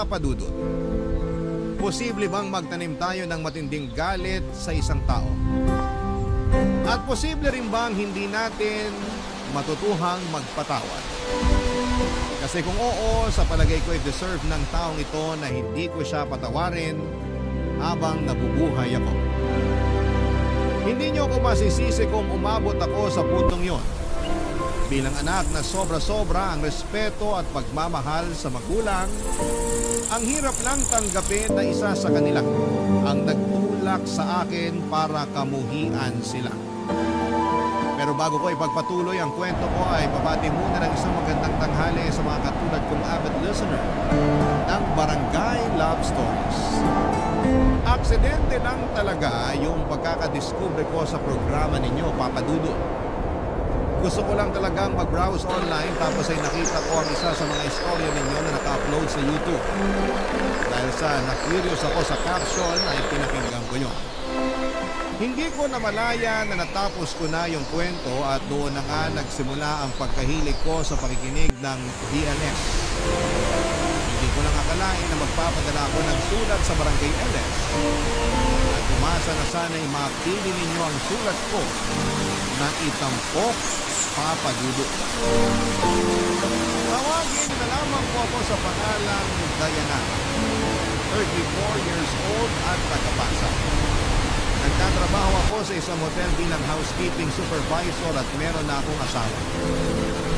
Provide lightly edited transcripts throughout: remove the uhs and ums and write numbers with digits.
Papa Dudut. Posible bang magtanim tayo ng matinding galit sa isang tao? At posible rin bang hindi natin matutuhang magpatawad? Kasi kung oo, sa palagay ko ay deserve ng taong ito na hindi ko siya patawarin habang nabubuhay ako. Hindi niyo ako masisisi kung umabot ako sa puntong yon. Bilang anak na sobra-sobra ang respeto at pagmamahal sa magulang, ang hirap lang tanggapin na isa sa kanila ang nagtulak sa akin para kamuhian sila. Pero bago ko ipagpatuloy ang kwento ko ay babati muna ng isang magandang tanghali sa mga katulad kong avid listener ng Barangay Love Stories. Aksidente lang talaga yung pagkakadiskubre ko sa programa ninyo, Papa Dudut. Gusto ko lang talagang mag-browse online tapos ay nakita ko ang isa sa mga istorya ninyo na naka-upload sa YouTube. Dahil sa na-curious ako sa caption ay pinakinggan ko yun. Hindi ko namalaya na natapos ko na yung kwento at doon na nga nagsimula ang pagkahilig ko sa pakikinig ng DNS. Hindi ko lang akalain na magpapadala ako ng sulat sa Barangay LS. At umasa na sana'y mapili ninyo ang sulat ko na itampok Papa Dudut. Tawagin na lamang po ako sa pangalang Diana, 34 years old at taga-Pasay. Nagtatrabaho ako sa isang hotel bilang housekeeping supervisor at meron na akong asawa.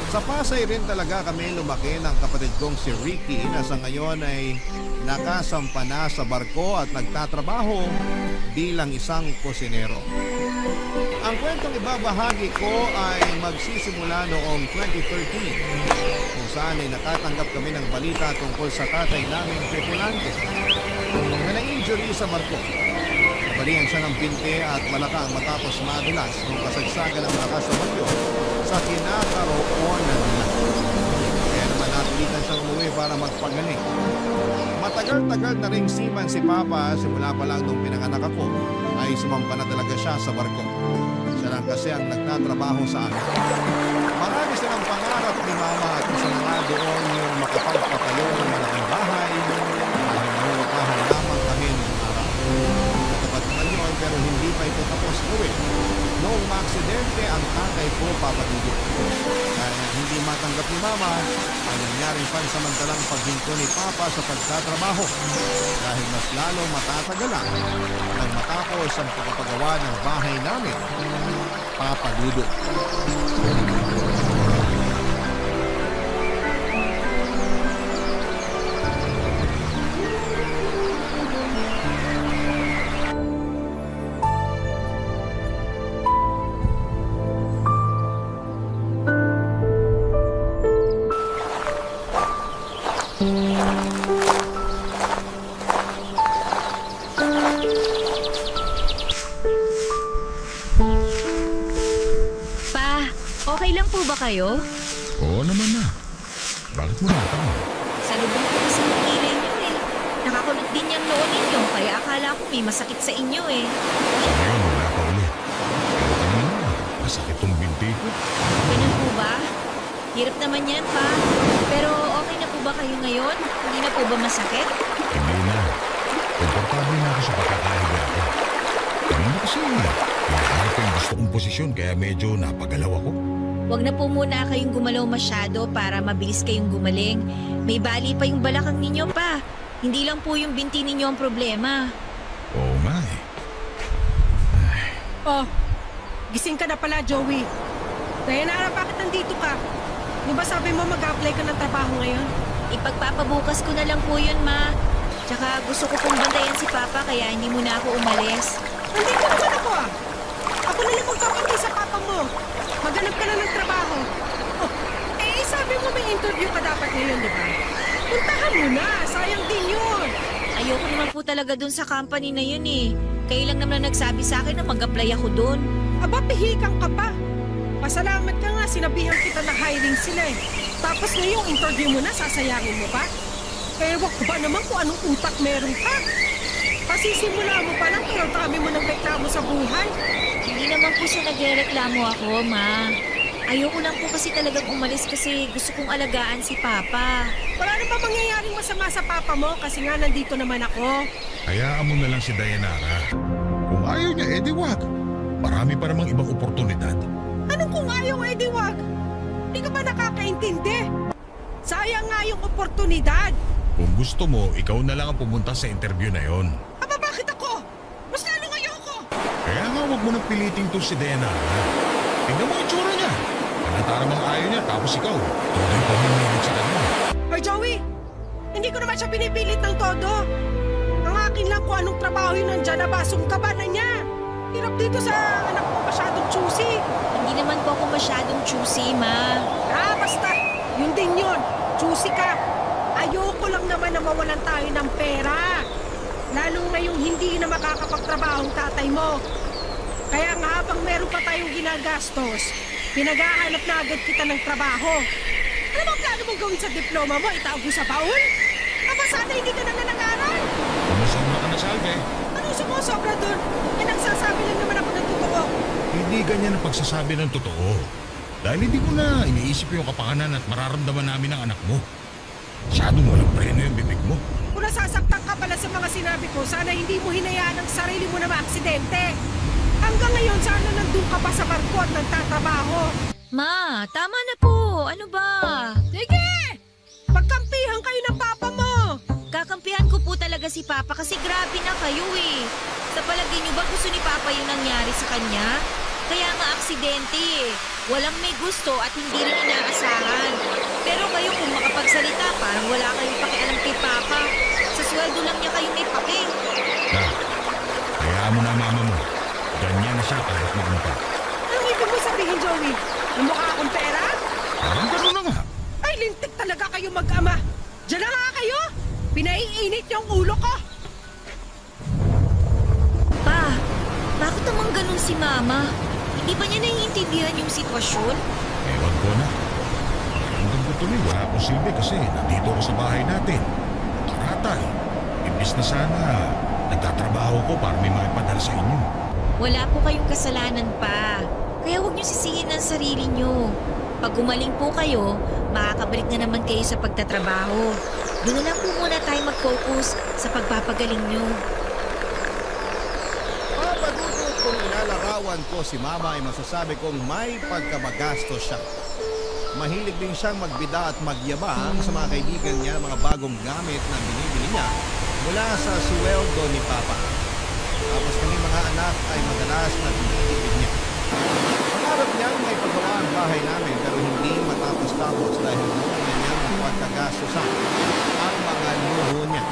Sa Pasay rin talaga kami lumaki ng kapatid kong si Ricky na sa ngayon ay nakasampa na sa barko at nagtatrabaho bilang isang kusinero. Ang kwentong ibabahagi ko ay magsisimula noong 2013 kung saan ay nakatanggap kami ng balita tungkol sa tatay naming tripulante na na-injury sa barko. Nabalian siya ng binte at malakang matapos madulas nung kasagsagan ng malakas na bagyo sa kinakaroonan nila. Kaya naman napilitan siyang umuwi para magpagaling. Matagal-tagal na ring seaman si Papa, simula pa lang nung pinanganak ako ay sumampa na talaga siya sa barko. Siya lang kasi ang nagtatrabaho sa amin. Marami silang pangarap ni Mama at isa na nga doon yung makapagpatayo ng malaking bahay dahil nangungupahan lamang kami ng araw. Natapat naman yun pero hindi pa ito tapos gawin. Noong maaksidente ang tatay ko, Papa Dudut. Kaya hindi matanggap ni Mama ang nangyaring pansamantalang paghinto ni Papa sa pagtatrabaho dahil mas lalo matatagalan nang matapos ang pagpapagawa ng bahay namin, Papa Dudut. Okay lang po ba kayo? Oo naman na. Bakit mo natanong? Sa lubong ko kasi ng kilay niyo eh. Nakakulot din yung noo ninyo, kaya akala ko may masakit sa inyo eh. Sa ngayon, wala pa ulit. Pero kanina, masakit tong binti ko. Ganun po ba? Hirap naman yan pa. Pero okay na po ba kayo ngayon? Hindi na po ba masakit? Hindi na. Komportable na ako sa pagkakahiga ko. Kanina kasi, hinahanap ko yung gusto kong posisyon kaya medyo napagalaw ako. Huwag na po muna kayong gumalaw masyado para mabilis kayong gumaling. May bali pa yung balakang ninyo pa. Hindi lang po yung binti ninyo ang problema. Oo nga eh. Oh, gising ka na pala, Joey. Diana, bakit nandito ka? Di ba sabi mo mag-apply ka ng trabaho ngayon? Ipagpapabukas ko na lang po yun, Ma. Tsaka gusto ko pong bantayan si Papa kaya hindi muna ako umalis. Nandito naman ako ah. Ako na lang magpapantay sa papa mo. Maghanap ka na ng trabaho. Oh, sabi mo may interview ka dapat ngayon, di ba? Puntahan mo na. Sayang din yun. Ayoko naman po talaga dun sa company na yun eh. Kayo lang naman nagsabi sa akin na mag-apply ako dun. Aba, pihikang ka pa. Pasalamat ka nga, sinabihan kita na hiring sila eh. Tapos ngayong interview mo na, sasayangin mo pa? Ewan ko ba naman kung anong utak meron ka? Pasisimula mo pa lang pero dami mo ng reklamo sa buhay. Hindi naman po siya nagrereklamo ako, Ma. Ayoko lang po kasi talagang umalis kasi gusto kong alagaan si Papa. Wala naman mangyayaring masama sa papa mo kasi nga nandito naman ako. Hayaan mo na lang si Dayanara. Kung ayaw niya, edi wag. Marami pa namang ibang oportunidad. Anong kung ayaw, edi wag? Hindi ka ba nakakaintindi? Sayang nga yung oportunidad. Kung gusto mo, ikaw na lang ang pumunta sa interview na yon. Aba, bakit ako? Mas lalo ayoko. Kaya nga huwag mo nang piliting to si Dayanara. Tingnan mo yung tsura niya. Halata namang ayaw niya, tapos ikaw. Todo yung pamimilit sa kanya. Hoy, Joey! Hindi ko naman siya pinipilit ng todo. Ang akin lang kung anong trabaho yun nandyan na basong kaba na niya. Hirap dito sa anak mo masyadong choosy. Hindi naman po ako masyadong choosy, Ma. Basta. Yun din yun. Choosy ka. Ayoko lang naman na mawalan tayo ng pera. Lalo na yung hindi na makakapagtrabaho ang tatay mo. Kaya nga habang meron pa tayong ginagastos, pinaghahanap na agad kita ng trabaho. Ano bang plano mong gawin sa diploma mo? Itago sa baon? Aba sana hindi ka na nag-aral. Kumusama ka na, Salve. Anong sumusobra dun? Eh nagsasabi lang naman ako ng totoo. Hindi ganyan ang pagsasabi ng totoo. Dahil hindi mo na iniisip yung kapakanan at mararamdaman namin ng anak mo. Masyadong walang preno yung bibig mo. Kung nasasaktan ka pala sa mga sinabi ko, sana hindi mo hinayaan ang sarili mo na maaksidente. Hanggang ngayon, sana nandun ka pa sa barko at nagtatrabaho. Ma, tama na po. Ano ba? Sige! Pagkampihan kayo ng papa mo! Kakampihan ko po talaga si Papa kasi grabe na kayo eh. Sa palagay niyo ba gusto ni Papa yung nangyari sa kanya? Kaya nga aksidente eh. Walang may gusto at hindi rin inaasahan. Pero kayo kung makapagsalita, parang wala kayong pakialam kay Papa. Sa sweldo lang niya kayo may pake. Na, hayaan mo na ang mama mo. Ganyan na siya kahit magmukha. Anong ibig mo sabihin, Joey? May mukha akong pera? Parang gano'n na nga. Ay, lintik talaga kayo mag-ama. Diyan na nga kayo! Pinaiinit yung ulo ko! Pa, bakit naman ganun si Mama? Hindi ba niya naiintindihan yung sitwasyon? Ewan ko na. Hanggang ko tuloy, wala akong silbi kasi nandito ako sa bahay natin. Karatay, imbis na sana nagtatrabaho ko para may maipadala sa inyo. Wala po kayong kasalanan pa. Kaya huwag niyo sisihin ang sarili niyo. Pag gumaling po kayo, makakabalik na naman kayo sa pagtatrabaho. Doon na lang po muna tayo mag-focus sa pagpapagaling niyo. Papadudod kung inalarawan ko si Mama ay masasabi kong may pagkabagastos siya. Mahilig din siyang magbida at magyabang sa mga kaibigan niya ng mga bagong gamit na binibili niya mula sa sweldo ni Papa. Tapos kami mga anak ay madalas na tinitipid niya. Pangarap niyang may pagawa ang bahay namin pero hindi matapos-tapos dahil muna niyang pagkagastosan ang mga luho niya.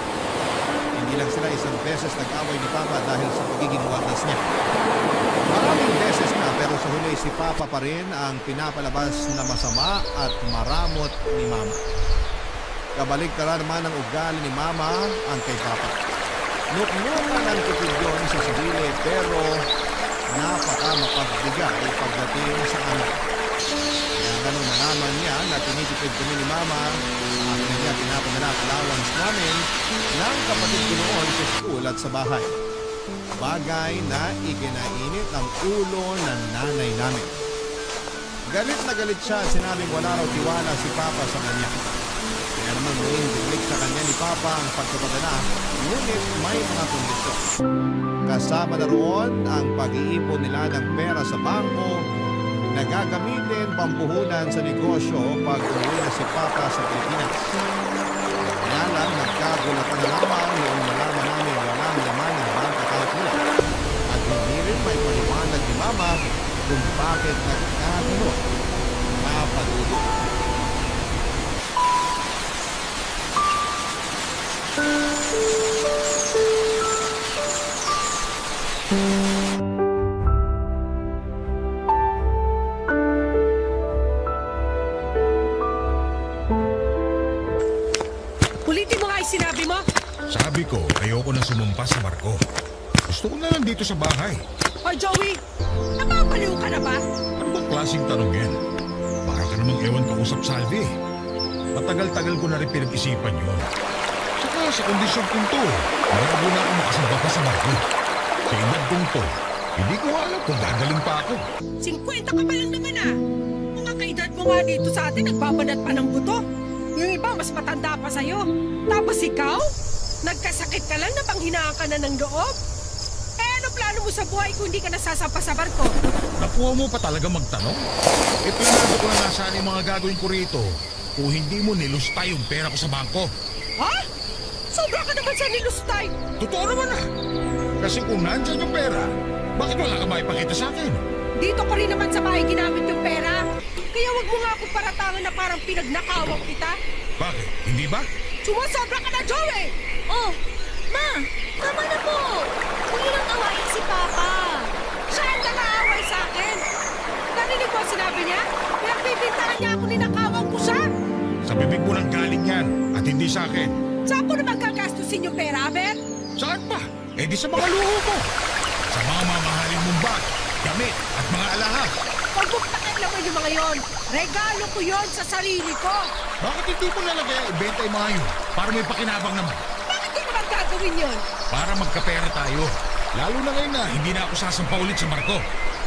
Hindi lang sila isang beses nag-away ni Papa dahil sa pagiging wagas niya. Maraming beses na pero sa huli si Papa pa rin ang pinapalabas na masama at maramot ni Mama. Kabaligtaran naman ang ugali ni Mama ang kay Papa. Nuknukan ang tipid yun sa sarili pero napaka-mapagbigay pagdating sa anak. Kaya ganun nalaman niya na tinitipid kami ni Mama at niya pinapadala ang allowance namin ng kapatid ko noon sa school at sa bahay. Bagay na ikinainit ang ulo ng nanay namin. Galit na galit siya at sinabing wala raw tiwala si Papa sa kanya. Kaya naman muling biglik sa kanya ni Papa ang pagkapadala, ngunit may mga kondisyon. Kasama na roon ang pag-iipon nila ng pera sa bangko na gagamitin pampuhunan sa negosyo pag umuwi na si Papa sa Pilipinas. Kaya lang nagkagulatan na lamang noong malaman namin walang laman ng bank account nila. At hindi rin may paliwanag ni Mama kung bakit nagkagulo. Papadudod. Ulitin mo nga yung sinabi mo. Sabi ko, ayoko na sumumpa sa barko. Gusto ko na lang dito sa bahay. Hoy, Joey! Napapaliw ka na ba? Ano bang klaseng tanong yan? Para ka namang ewan kausap, Salvi. Matagal-tagal ko na rin pinag-isipan yun. Saka sa kondisyon kong to, malabo na ako makasamba pa sa barko. Sa edad kong to, hindi ko alam kung gagaling pa ako. 50 ka pa lang naman ah. Kung kaedad mo nga dito sa atin, nagbabanat pa ng buto. Yung iba, mas matanda pa sa'yo. Tapos ikaw, nagkasakit ka lang na panghinaan ka na ng loob. Eh, ano plano mo sa buhay kung hindi ka nasasampa sa barko? Nakuha mo pa talaga magtanong? E planado ko na nga sana yung mga gagawin ko rito kung hindi mo nilusta yung pera ko sa bangko. Ha? Sobra ka naman sa nilustay. Totoo naman ah. Kasi kung nandyan yung pera, bakit wala ka maipakita sa akin? Dito ko rin naman sa bahay ginamit yung pera. Kaya wag mo nga akong paratangan na parang pinagnakawang kita. Bakit? Hindi ba? Sumasobra ka na, Joey! Oh, Ma! Tama na po! Huwag niyo nang awayin si Papa. Siya ang nag-aaway sa akin. Narinig mo ang sinabi niya? Pinagbibintangan niya ako, ninakawang ko siya. Sa bibig mo nang galing yan at hindi sa akin. Saan ko naman gagastusin yung pera, Aber? Saan pa? Eh di sa mga luho mo. Sa mga mamahalin mong bag, gamit at mga alahas. Huwag mong pakialaman yung mga yon. Regalo ko yon sa sarili ko. Bakit hindi mo nalagay ibenta yung mga yun para may pakinabang naman? Bakit ko naman gagawin yon? Para magkapera tayo. Lalo na ngayon na hindi na ako sasampa ulit sa barko.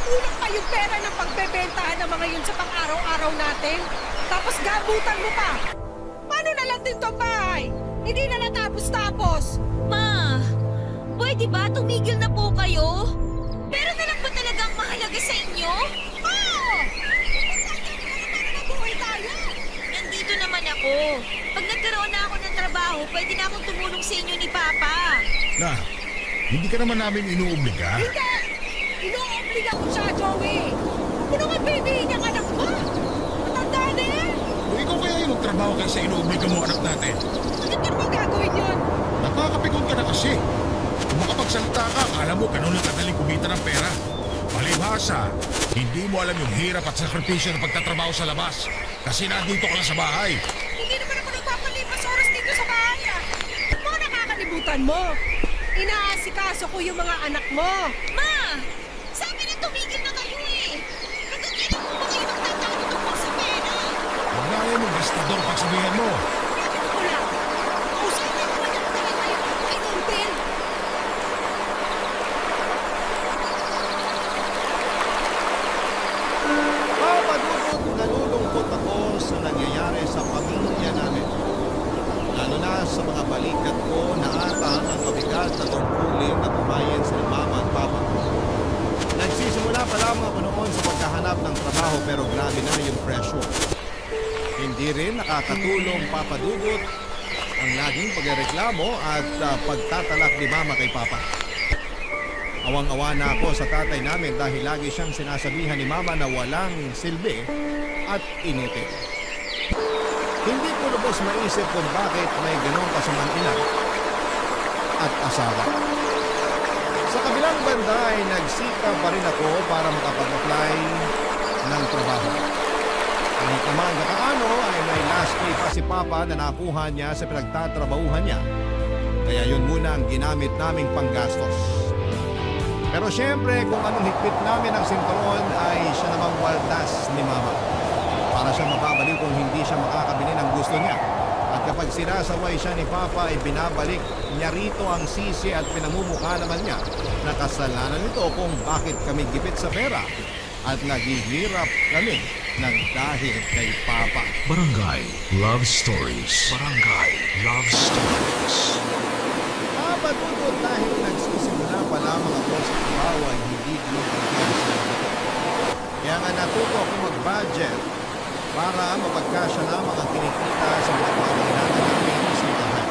Kulang pa yung pera ng pagbebentahan ng mga yun sa pang-araw-araw natin. Tapos gabutan mo pa. Paano na lang din tong bahay? Hindi na natapos-tapos. Ma! Pwede ba tumigil na po kayo? Pero na lang ba talagang mahalaga sa inyo? Oo! Mabuhay tayo! Nandito naman ako. Pag nagkaroon na ako ng trabaho, pwede na akong tumulong sa inyo ni Papa. Na, hindi ka naman namin inuobliga. Hindi! Inuobliga ko siya, Joey! Huwag mo naman babyhin ang anak mo! Matanda na yan! Kung ikaw kaya yung magtrabaho kaysa inuobliga mo anak natin. Bakit ka naman gagawin yun? Napakapikon ka na kasi. Kung makapagsalita ka, akala mo ganun ang kadaling kumita ng pera. Palibhasa, hindi mo alam yung hirap at sakripisyo ng pagtatrabaho sa labas. Kasi nandito ka lang sa bahay. Hindi naman ako nagpapalipas oras dito sa bahay, ah! Mga nakakalimutan mo! Inaasikaso ko yung mga anak mo! Ma! Sabi na tumigil na kayo eh! Nagkakailan mo ba kayo magtatalo tungkol sa pera? Huwag na kayo mong gastador pagsabihan mo. Bakit ako lang? Usapin mo na naman tayo kayo kay Until! Papadudod, nalulungkot ako sa nangyayari sa pamilya namin. Lalo na sa mga balikat ko na ata ang mabigat na tungkulin na pumayan sa mama at papa ko. Nagsisimula pa lamang ako noon sa pagkahanap ng trabaho pero grabe na yung pressure. Hindi rin nakakatulong papadudot ang laging pagreklamo at pagtatalak ni mama kay papa. Awang-awa na ako sa tatay namin dahil lagi siyang sinasabihan ni mama na walang silbi at initin. Hindi ko lubos maisip kung bakit may ganong kasamang ina at asawa. Sa kabilang banda ay nagsikap pa rin ako para makapag-apply ng trabaho. Kahit naman kakaano ay may last pay pa si Papa na nakuha niya sa pinagtatrabahuhan niya. Kaya yun muna ang ginamit naming panggastos. Pero syempre kung anong higpit namin ang sinturon ay siya namang waldas ni Mama. Para siya mababalik kung hindi siya makakabili ng gusto niya. At kapag sinasaway siya ni Papa ay binabalik niya rito ang sisi at pinamumukha naman niya na kasalanan nito kung bakit kami gipit sa pera at naghihirap kami ng dahil kay Papa. Barangay Love Stories. Barangay Love Stories. Papadudod dahil nagsisimula pa lamang ako sa trabaho ay hindi ginagawa sa ito. Kaya nga natuto ako mag-budget para mapagkasya lamang ang kinikita sa mga pangangailangan namin sa bahay.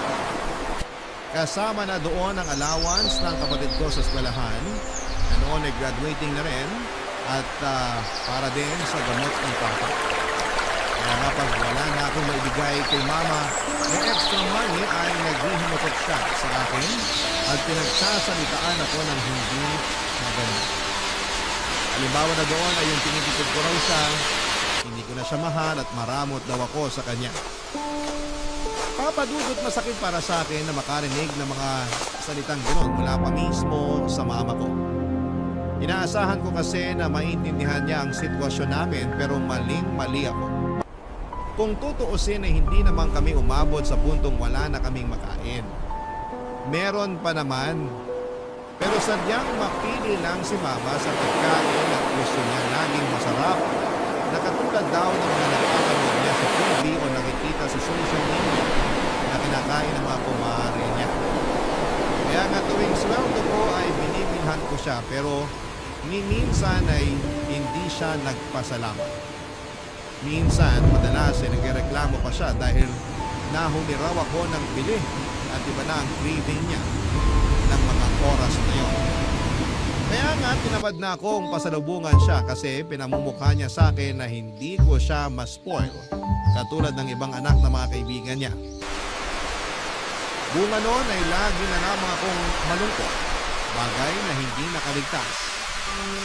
Kasama na doon ang allowance ng kapatid ko sa eskwelahan na noon ay graduating na rin at para din sa gamot ng papa. Kaya nga pag wala na akong maibigay kay mama, may extra money ay naghihimutot siya sa akin at pinagsasalitaan ako ng hindi maganda. Halimbawa na doon ay yung tinitipid ko raw siya, hindi ko na siya mahal at maramot daw ako sa kanya. Papadudot masakit para sa akin na makarinig ng mga salitang gano'n mula pa mismo sa mama ko. Inaasahan ko kasi na maintindihan niya ang sitwasyon namin pero maling-mali ako. Kung tutuusin ay hindi naman kami umabot sa puntong wala na kaming makain. Meron pa naman. Pero sadyang mapili lang si mama sa pagkain at gusto niya laging masarap na katulad daw ng mga napapanood niya sa TV o nakikita sa social media na kinakain ng mga kumare niya. Kaya nga tuwing sweldo ko ay binibilhan ko siya pero minsan ay hindi siya nagpasalamat. Minsan, madalas ay nagreklamo pa siya dahil nahuli raw ako ng bili at iba na ang craving niya ng mga oras na yon. Kaya nga tinamad na akong pasalubungan siya kasi pinamumukha niya sa akin na hindi ko siya ma-spoil katulad ng ibang anak na mga kaibigan niya. Bunga noon ay lagi na lamang akong malungkot, bagay na hindi nakaligtas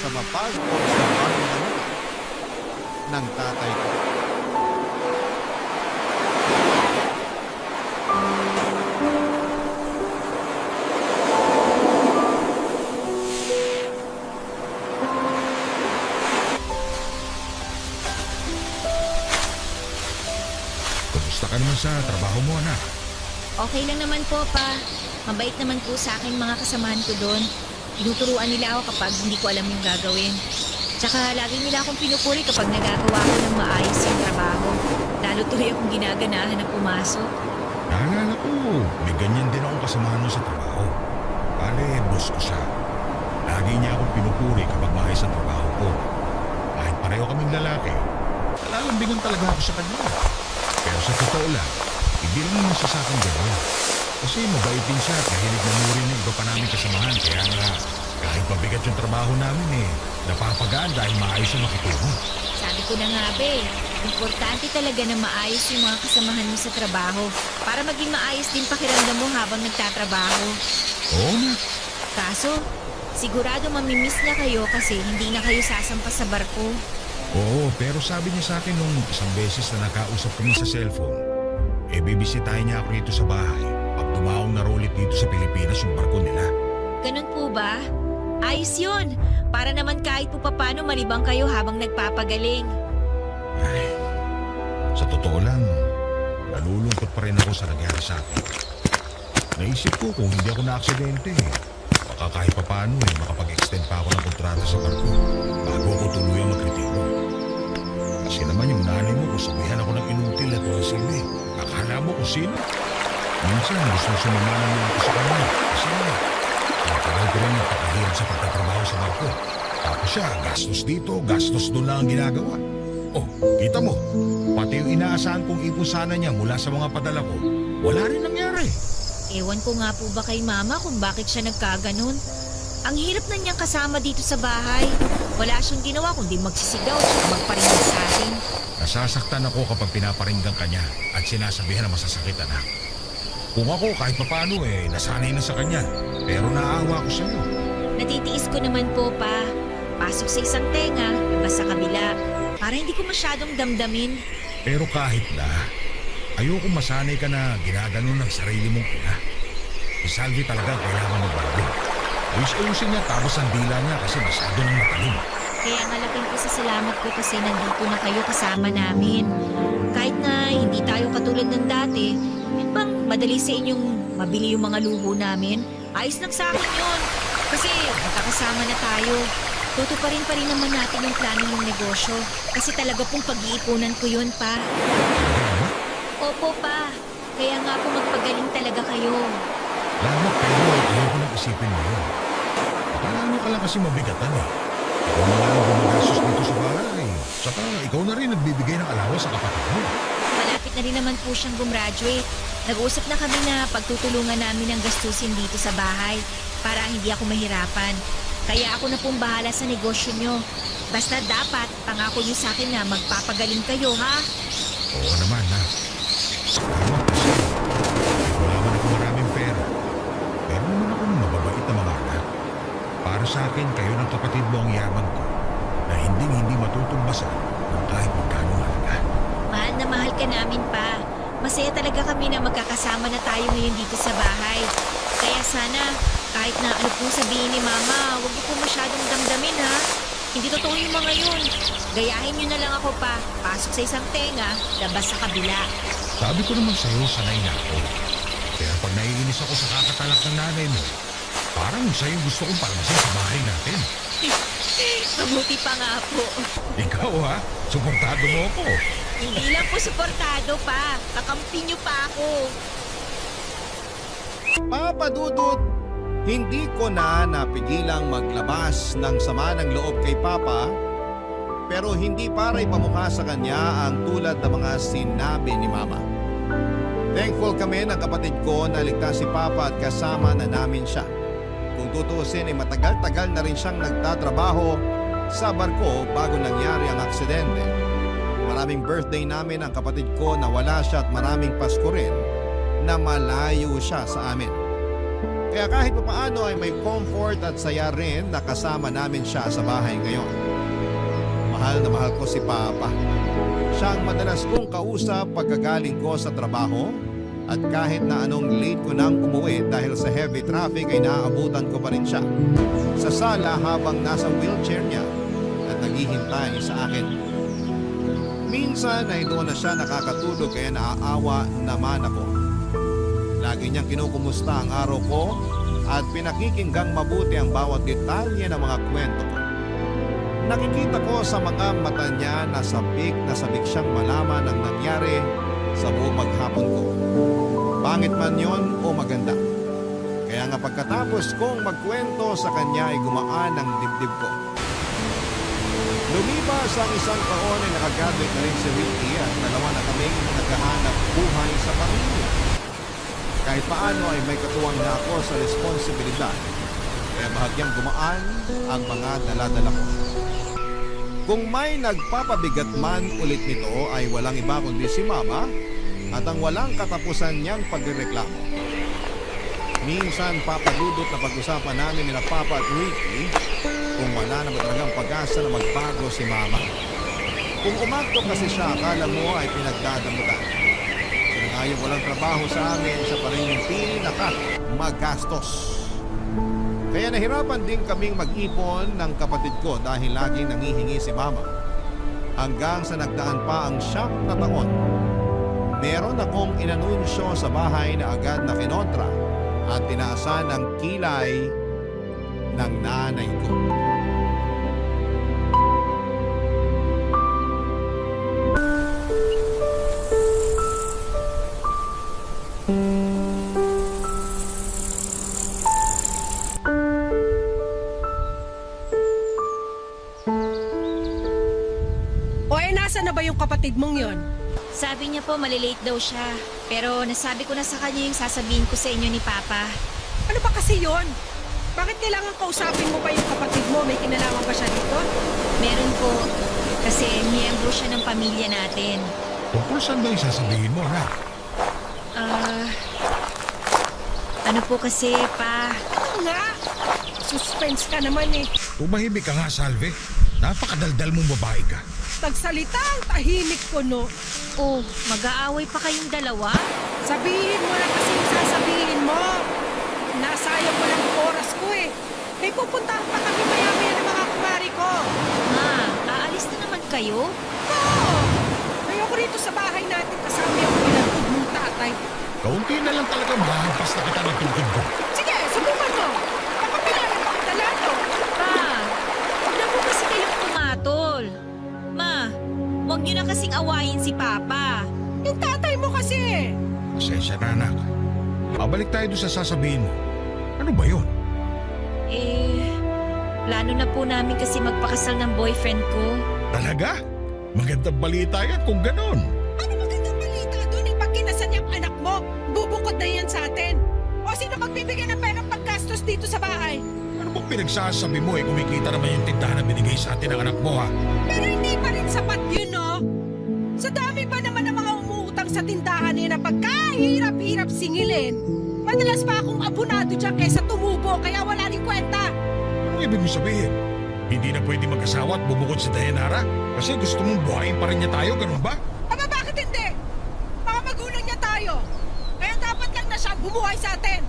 sa mapagod sa pangalaman ng tatay ko. Kumusta ka naman sa trabaho mo, anak? Okay lang naman po, pa. Mabait naman po sa akin mga kasamahan ko doon. Tinuturuan nila ako kapag hindi ko alam yung gagawin. Tsaka lagi nila akong pinupuri kapag nagagawa ko ng maayos yung trabaho. Lalo tuloy akong ginaganahan na pumasok. Naalala ko, may ganyan din akong kasamahan mo sa trabaho. Bale, boss ko siya. Lagi niya akong pinupuri kapag maayos ang trabaho ko. Kahit pareho kaming lalaki, nalalambingan talaga ako sa kanya. Pero sa totoo lang, hindi lang naman siya sa akin gano'n. Kasi mabait din siya at mahilig mamuri ng iba pa namin kasamahan. Kaya nga, kahit mabigat yung trabaho namin napapagaan dahil maayos yung makitungo. Sabi ko na nga, be, importante talaga na maayos yung mga kasamahan mo sa trabaho para maging maayos din pakiramdam mo habang nagtatrabaho. Oo na. Kaso, sigurado mamimiss na kayo kasi hindi na kayo sasampa sa barko. Oo, pero sabi niya sa akin nung isang beses na nakausap kami sa cellphone, bibisitahin niya ako rito sa bahay pag dumaong na ulit dito sa Pilipinas yung barko nila. Ganun po ba? Ayos yun. Para naman kahit po papano malibang kayo habang nagpapagaling. Ay, sa totoo lang, nalulungkot pa rin ako sa nangyari sa akin. Naisip ko kung hindi ako na-aksidente, baka kahit papano makapag-extend pa ako ng kontrata sa barko bago ako tuluyang magretiro. Kasi naman yung nanay mo kung sabihan ako ng inutil at walang silbi. Akala mo kung sino? Minsan gusto sumama ng mga ko sa kanya kasi tagal ko rin napakahirap sa pagtatrabaho sa barko. Tapos siya, gastos dito, gastos doon lang ang ginagawa. Oh, kita mo, pati yung inaasahan kong ipon sana niya mula sa mga padala ko, wala rin nangyari. Ewan ko nga po ba kay mama kung bakit siya nagkaganon. Ang hirap na niyang kasama dito sa bahay. Wala siyang ginawa kundi magsisigaw at magparinig sa atin. Nasasaktan ako kapag pinaparinggan ka niya at sinasabihan na masasakit, anak. Kung ako kahit papano nasanay na sa kanya, pero naaawa ko sa'yo. Natitiis ko naman po, pa. Pasok sa isang tenga, labas sa kabila. Para hindi ko masyadong damdamin. Pero kahit na, ayoko masanay ka na ginaganon ng sarili mong ina. Si Salvi talaga kailangan magbago. Ayos-ayusin niya tapos ang dila niya kasi masyado nang matalim. Kaya nga laking pasasalamat ko kasi nandito na kayo kasama namin. Kahit na hindi tayo katulad ng dati, yun bang madali sa inyong mabili yung mga luho namin? Ayos lang sa akin yun. Kasi magkakasama na tayo. Tutuparin pa rin naman natin yung plano ng negosyo. Kasi talaga pong pag-iipunan ko yun, pa. Opo, pa. Kaya nga po magpagaling talaga kayo. Salamat pero ayoko nang isipin mo yun. Akala mo ka lang kasi mabigatan Ikaw na lang ang gumagastos dito sa bahay. Saka ikaw na rin nagbibigay ng alawa sa kapatid mo. Malapit na rin naman po siyang gumraduate. Nag-usap na kami na pagtutulungan namin ang gastusin dito sa bahay para hindi ako mahirapan. Kaya ako na pong bahala sa negosyo nyo. Basta dapat pangako nyo sa akin na magpapagaling kayo, ha? Oo naman, ha. Salamat kasi. Wala man ako maraming pera. Pero naman akong mababait na mga anak. Para sa akin, kayo ng kapatid mo ang yaman ko na hindi matutumbasan ng kahit magkano halaga. Mahal na mahal ka namin, pa. Masaya talaga kami na magkakasama na tayo ngayon dito sa bahay. Kaya sana, kahit na ano pong sabihin ni Mama, huwag niyo po masyadong damdamin, ha? Hindi totoo yung mga yun. Gayahin niyo na lang ako, pa. Pasok sa isang tenga, labas sa kabila. Sabi ko naman sa'yo, sanay na ako. Kaya pag naiinis ako sa kakatalak ng nanay mo, parang siya yung gusto kong palmasin sa bahay natin. Mabuti pa nga po. Ikaw ha, suportado mo ako. Hindi lang po suportado pa. Kakampi niyo pa ako. Papa Dudut, hindi ko na napigilang maglabas ng sama ng loob kay Papa, pero hindi para ipamukha sa kanya ang tulad ng mga sinabi ni Mama. Thankful kami ng kapatid ko na ligtas si Papa at kasama na namin siya. Kung tutuusin ay matagal-tagal na rin siyang nagtatrabaho sa barko bago nangyari ang aksidente. Maraming birthday namin ang kapatid ko na wala siya at maraming Pasko rin na malayo siya sa amin. Kaya kahit papaano ay may comfort at saya rin na kasama namin siya sa bahay ngayon. Mahal na mahal ko si Papa. Siya ang madalas kong kausap pagkagaling ko sa trabaho at kahit na anong late ko nang umuwi dahil sa heavy traffic ay naaabutan ko pa rin siya sa sala habang nasa wheelchair niya at naghihintay sa akin. Minsan ay doon na siya nakakatulog kaya naaawa naman ako. Lagi niyang kinukumusta ang araw ko at pinakikinggang mabuti ang bawat detalye ng mga kwento ko. Nakikita ko sa mga mata niya na sabik siyang malaman ang nangyari sa buong maghapon ko. Pangit man yon o maganda. Kaya nga pagkatapos kong magkwento sa kanya ay gumaan ang dibdib ko. Lumipas ang isang taon ay nakagraduate na rin si Ricky at dalawa na kaming naghahanap buhay sa pamilya. Kahit paano ay may katuwang na ako sa responsibilidad. Kaya bahagyang gumaan ang mga daladala ko. Kung may nagpapabigat man ulit nito ay walang iba kundi si Mama at ang walang katapusan niyang pagrereklamo. Minsan papadudot na pag-usapan namin nila Papa at Ricky kung wala na ba talagang pag-asa na magbago si Mama. Kung umakto kasi siya, akala mo ay pinagdadamutan. Sinangayong walang trabaho sa amin, siya pa rin yung pinaka-magastos. Kaya nahirapan din kaming mag-ipon ng kapatid ko dahil laging nangihingi si Mama. Hanggang sa nagdaan pa ang 9 na taon, meron akong inanunsyo sa bahay na agad na kinontra at tinaasan ang kilay ng nanay ko. O nasa na ba yung kapatid mong yon? Sabi niya po malilate daw siya. Pero nasabi ko na sa kanya yung sasabihin ko sa inyo ni Papa. Ano ba kasi yon? Bakit kailangan kausapin mo pa yung kapatid mo? May kinalaman ba siya dito? Meron po. Kasi miyembro siya ng pamilya natin. Tungkol saan ba yung sasabihin mo, anak? Ano po kasi, Pa? Ano nga? Suspense ka naman eh. Tumahimik ka nga, Salve. Napakadaldal mong babae ka. Tagsalita ang tahimik ko, no? Oh, mag-aaway pa kayong dalawa? Sabihin mo na kasi yung sasabihin mo. Nasayang mo lang ang oras ko eh. May pupuntahan pa kami maya-maya ng mga kumari ko. Ma, aalis na naman kayo? Oo! Ayoko rito sa bahay natin kasama yung pinatid mong tatay. Kaunti na lang talaga mahahampas na kita ng tungkod ko. Sige, subukan mo. Baka pilaran pa kita lato. Pa, huwag na po kasi kayong pumatol. Ma, huwag niyo na kasing awayin si Papa. Yung tatay mo kasi. Pasensya na, anak. Babalik tayo doon sa sasabihin mo. Ano ba yun? Plano na po namin kasi magpakasal ng boyfriend ko. Talaga? Magandang balita yan kung ganon. Ano magandang balita doon eh? Pag kinasal niyang anak mo, bubukod na yan sa atin. O sino magbibigay ng perang paggastos dito sa bahay? Ano bang pinagsasabi mo eh? Kumikita naman yung tindahan na binigay sa atin ng anak mo, ha? Pero hindi pa rin sapat yun, no? Sa dami ba naman ng mga umuutang sa tindahan na pagkahirap-hirap singilin? Madalas pa akong abonado dyan kaysa tumubo, kaya wala rin kwenta. Anong ibig mo sabihin? Hindi na pwede mag-asawa at bumukod si Dayanara? Kasi gusto mong buhayin pa rin niya tayo, ganun ba? Aba, bakit hindi? Mga magulang niya tayo. Kaya dapat lang na siya bumuhay sa atin.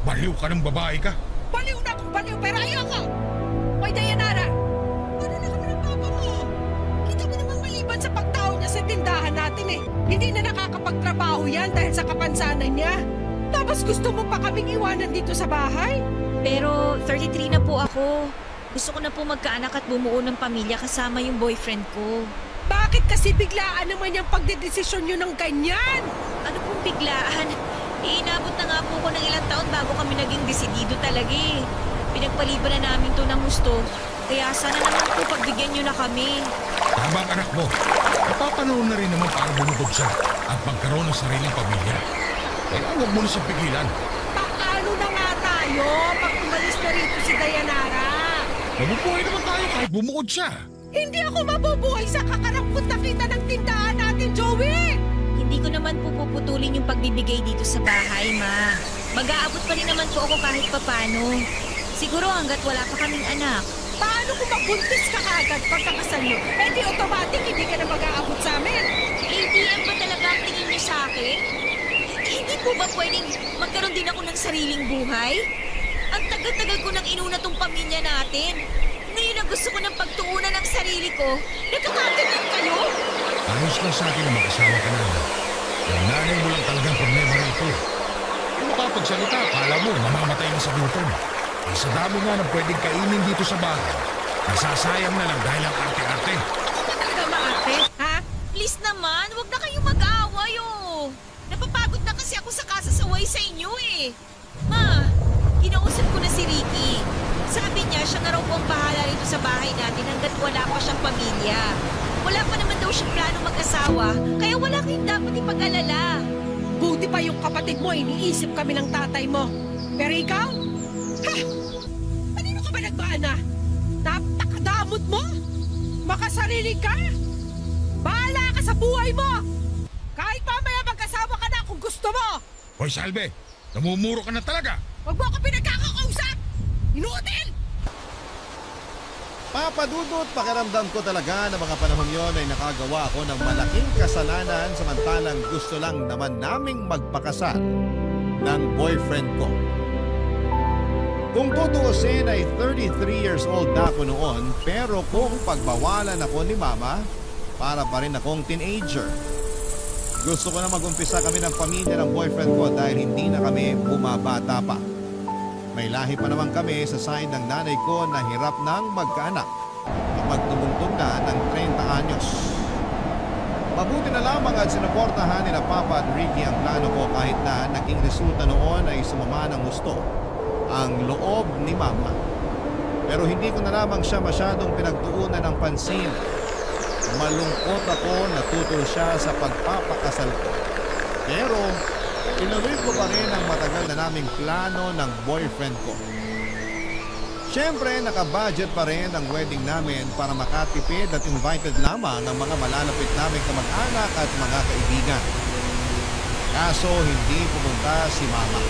Baliw ka ng babae ka. Baliw na akong baliw, pero ayoko! Hoy, Dayanara! Ano na kami ng papa mo? Kita mo namang maliban sa pagtao niya sa tindahan natin eh. Hindi na nakakapagtrabaho yan dahil sa kapansanan niya. Tapos gusto mo pa kaming iwanan dito sa bahay? Pero 33 na po ako. Gusto ko na po magkaanak at bumuo ng pamilya kasama yung boyfriend ko. Bakit kasi biglaan naman yung pagdedesisyon nyo ng ganyan? Ano pong biglaan? Inabot na nga po ko ng ilang taon bago kami naging desidido talaga eh. Pinagpaliban na namin to ng gusto. Kaya sana naman po pagbigyan nyo na kami. Tama ang anak mo. Napapanahon na rin naman para bumukod siya at magkaroon ng sariling pamilya. Kaya huwag mo na siyang pigilan. Paano na nga tayo pag umalis na rito si Dayanara? Mabubuhay naman tayo kahit bumukod siya. Hindi ako mabubuhay sa kakarampot na kita ng tindahan natin, Joey! Hindi ko naman po puputulin yung pagbibigay dito sa bahay, Ma. Mag-aabot pa rin naman po ako kahit papano. Siguro hanggat wala pa kaming anak. Paano kung magbuntis ka kagad pagkakasal nyo? Eh di automatic hindi ka na mag-aabot sa amin. ATM ba talaga ang tingin niyo sa akin? Hindi po ba pwedeng magkaroon din ako ng sariling buhay? Ang tagal-tagal ko nang inuna tong pamilya natin. Ngayon ang gusto ko ng pagtuunan ng sarili ko, nagkakaganyan kayo? Ayos lang sa akin na mag-asawa ka na. Yung nanay mo lang talagang problema rito. Kung makapagsalita, akala mo mamamatay na sa gutom. Eh sa dami nga ng pwedeng kainin dito sa bahay, nasasayang na lang dahil ang arte-arte. Ako ba talaga maarte, ha? Please naman, wag na kayong mag-aaway oh. Napapagod na kasi ako sa kasasaway sa inyo eh. Ma, kinausap ko na si Ricky. Sabi niya siya na raw po ang bahala rito sa bahay natin hanggat wala pa siyang pamilya. Wala pa naman daw siyang plano mag-asawa, kaya wala kayong dapat ipag-alala. Buti pa yung kapatid mo, iniisip kami ng tatay mo. Pero ikaw? Ha? Kanino ka ba nagbaana? Napakadamot mo? Makasarili ka? Bahala ka sa buhay mo! Kahit mamaya mag-asawa ka na kung gusto mo! Hoy Salve, namumuro ka na talaga. Huwag mo ako pinagkakausap! Inuutin! Papa Dudut, pakiramdam ko talaga na mga panahon yon ay nakagawa ako ng malaking kasalanan samantalang gusto lang naman naming magpakasal ng boyfriend ko. Kung tutuusin ay 33 years old na ako noon pero kung pagbawalan ako ni Mama, para pa rin akong teenager. Gusto ko na mag-umpisa kami ng pamilya ng boyfriend ko dahil hindi na kami bumabata pa. May lahi pa naman kami sa side ng nanay ko na hirap ng magkaanak kapag tumungtong na ng 30 anyos. Mabuti na lamang at sinuportahan nila Papa at Ricky ang plano ko kahit na naging resulta noon ay sumama ng gusto ang loob ni Mama. Pero hindi ko na lamang siya masyadong pinagtuunan ng pansin. Malungkot ako natutol siya sa pagpapakasal ko. Pero tinuloy ko pa rin ang matagal na naming plano ng boyfriend ko. Siyempre, nakabudget pa rin ang wedding namin para makatipid at invited lamang ang mga malalapit naming kamag-anak at mga kaibigan. Kaso hindi pumunta si Mama.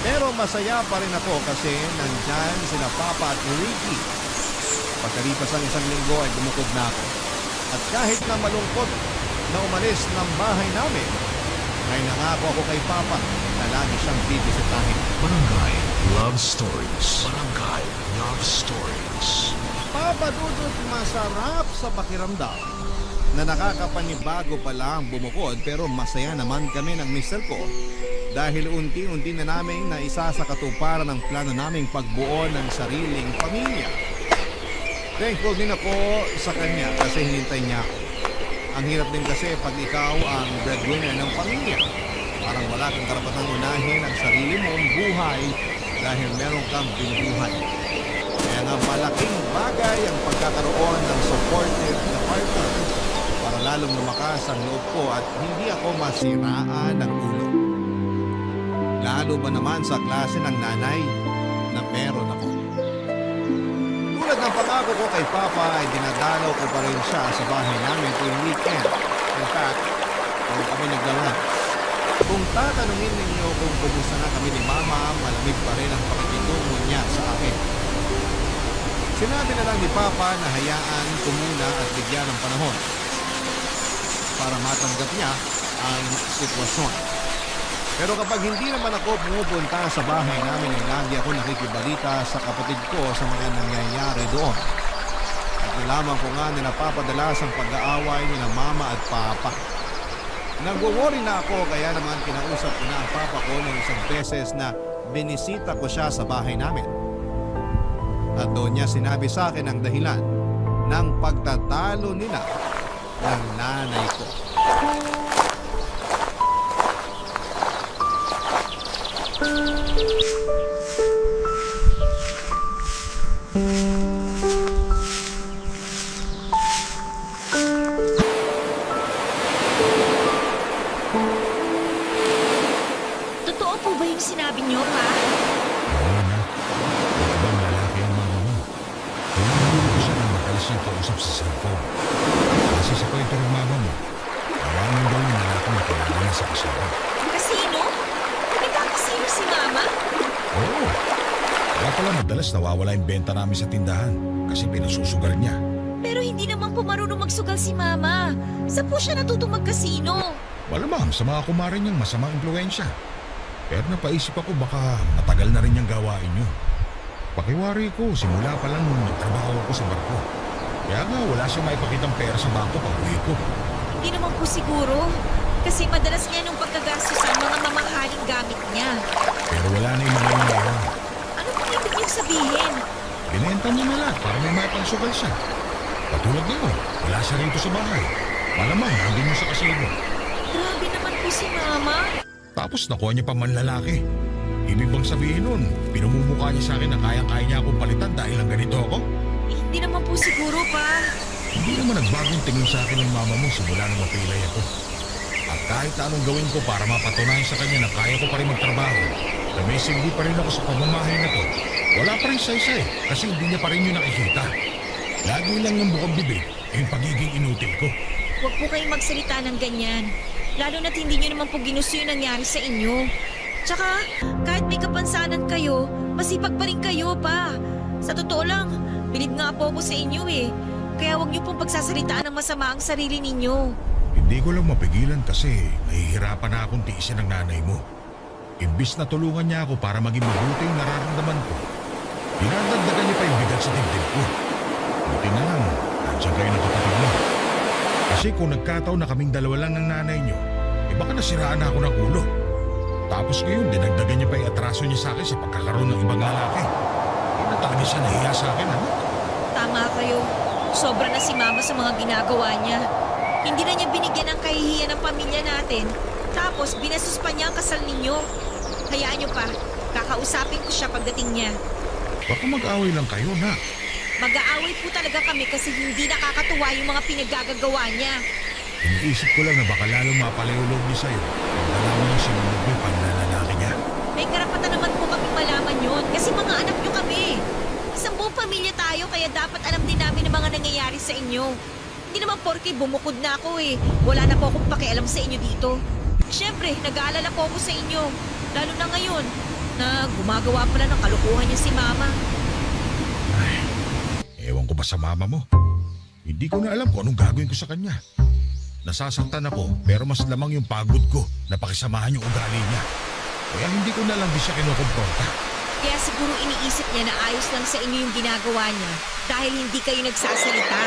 Pero masaya pa rin ako kasi nandyan sina Papa at Ricky. Pagkalipas ang isang linggo ay dumukod na ako. At kahit na malungkot na umalis ng bahay namin, ay nangako ako kay Papa na lagi siyang bibisitahin. Barangay Love Stories. Barangay Love Stories. Papa Dudut, masarap sa pakiramdam na nakakapanibago pa lang bumukod pero masaya naman kami ng mister ko dahil unti-unti na namin na isa sa katuparan ng plano naming pagbuo ng sariling pamilya. Thankful din ako sa kanya kasi hinintay niya ako. Ang hirap din kasi pag ikaw ang breadwinner ng pamilya. Parang wala kang karapatang unahin ang sarili mong buhay dahil meron kang binubuhay. Kaya nga malaking bagay ang pagkakaroon ng supportive na partner para lalong lumakas ang loob ko at hindi ako masiraan ng ulo. Lalo ba naman sa klase ng nanay na meron ako. Tulad ng pangako ko kay Papa ay dinadalaw ko pa rin siya sa bahay namin tuwing weekend. In fact, kung kami naglalunch. Kung tatanungin ninyo kung kumusta na kami ni Mama, malamig pa rin ang pakikitungo niya sa akin. Sinabi na lang ni Papa na hayaan ko muna at bigyan ng panahon para matanggap niya ang sitwasyon. Pero kapag hindi naman ako pumupunta sa bahay namin ay lagi ako nakikibalita sa kapatid ko sa mga nangyayari doon. At nalaman ko nga na napapadalas ang pag-aaway ni na Mama at Papa. Nagwo-worry na ako kaya naman kinausap ko na ang Papa ko ng isang beses na binisita ko siya sa bahay namin. At doon niya sinabi sa akin ang dahilan ng pagtatalo nila ng nanay ko. Totoo po ba yung sinabi niyo, pa? Oo na. May ibang lalaki ang mama mo. Kaya hindi ko siya nang madalas niyang kausap sa cellphone. Kasi sa kwento ng mama mo, awanan daw yung lalaki na kilala niya sa kasama. Kasino? Nagkakasino si Mama? Oo. Kaya pala madalas nawawala yung benta namin sa tindahan kasi pinasusugal niya. Pero hindi naman po marunong magsugal si Mama. Saan po siya natutong magkasino? Malamang sa mga kumare niyang masamang impluensya. Pero napaisip ako baka matagal na rin niyang gawain niyo. Pakiwari ko, simula pa lang nung nagtrabaho ako sa barko. Kaya nga wala siyang maipakitang pera sa bangko pag uwi ko. Hindi naman po siguro. Kasi madalas niya nung pagkagastos ang mga mamahaling gamit niya. Pero wala na yung mga yun ngayon. Ano pong ibig niyong sabihin? Binenta niya na lahat para may mapagsugal siya. Katulad niyo, wala siya rito sa bahay. Malamang nandun niya sa kasino. Grabe naman po si Mama. Tapos nakuha niya pa man lalaki. Ibig bang sabihin nun, pinumumukha niya sa akin na kayang-kaya niya akong palitan dahil lang ganito ako? Hindi naman po siguro, pa. Hindi naman nagbagong tingin sa akin ng mama mo simula nang mapilay ako. At kahit na anong gawin ko para mapatunayan sa kanya na kaya ko pa rin magtrabaho, na may silbi pa rin ako sa pamamahay na to, wala pa rin saysay kasi hindi niya pa rin yun nakikita. Lagi lang ng bukang bibig yung pagiging inutil ko. Huwag po kayong magsalita ng ganyan. Lalo na't hindi niyo naman po ginusto yung nangyari sa inyo. Tsaka, kahit may kapansanan kayo, masipag pa rin kayo, pa. Sa totoo lang, bilib nga po ako sa inyo eh. Kaya huwag niyo pong pagsasalitaan ng masama ang sarili ninyo. Hindi ko lang mapigilan kasi nahihirapan na akong tiisin ng nanay mo. Imbis na tulungan niya ako para maging mabuti yung nararamdaman ko, dinadagdagan niya pa yung bigat sa dibdib ko. Buti na lang, nandiyan kayo ng kapatid mo. Kasi kung nagkataon na kaming dalawa lang ng nanay niyo, baka nasiraan na ako ng ulo. Tapos ngayon, dinagdagan niya pa yung atraso niya sa akin sa pagkakaroon ng ibang lalaki. Natali siya nahiya sa akin, ano? Tama kayo. Sobra na si Mama sa mga ginagawa niya. Hindi na niya binigyan ng kahihiyan ng pamilya natin. Tapos, binasus pa niya ang kasal ninyo. Hayaan niyo pa. Kakausapin ko siya pagdating niya. Baka mag-away lang kayo, na. Mag-aaway po talaga kami kasi hindi nakakatuwa yung mga pinaggagawa niya. Iniisip ko lang na baka lalong mapalaulog niya sa'yo. Kung nalaman niya sinunod mo yung panglalalaki niya. May karapatan naman po kami malaman yun kasi mga anak niyo kami. Isang buong pamilya tayo kaya dapat alam din namin ang mga nangyayari sa inyo. Hindi naman porke bumukod na ako eh. Wala na po akong pakialam sa inyo dito. Siyempre, nag-aalala po ako sa inyo. Lalo na ngayon na gumagawa pala ng kalukuhan niya si Mama. Ewan ko ba sa mama mo? Hindi ko na alam kung anong gagawin ko sa kanya. Nasasaktan ako pero mas lamang yung pagod ko na pakisamahan yung ugali niya. Kaya hindi ko na lang di siya kinukumpronta. Kaya siguro iniisip niya na ayos lang sa inyo yung ginagawa niya dahil hindi kayo nagsasalita.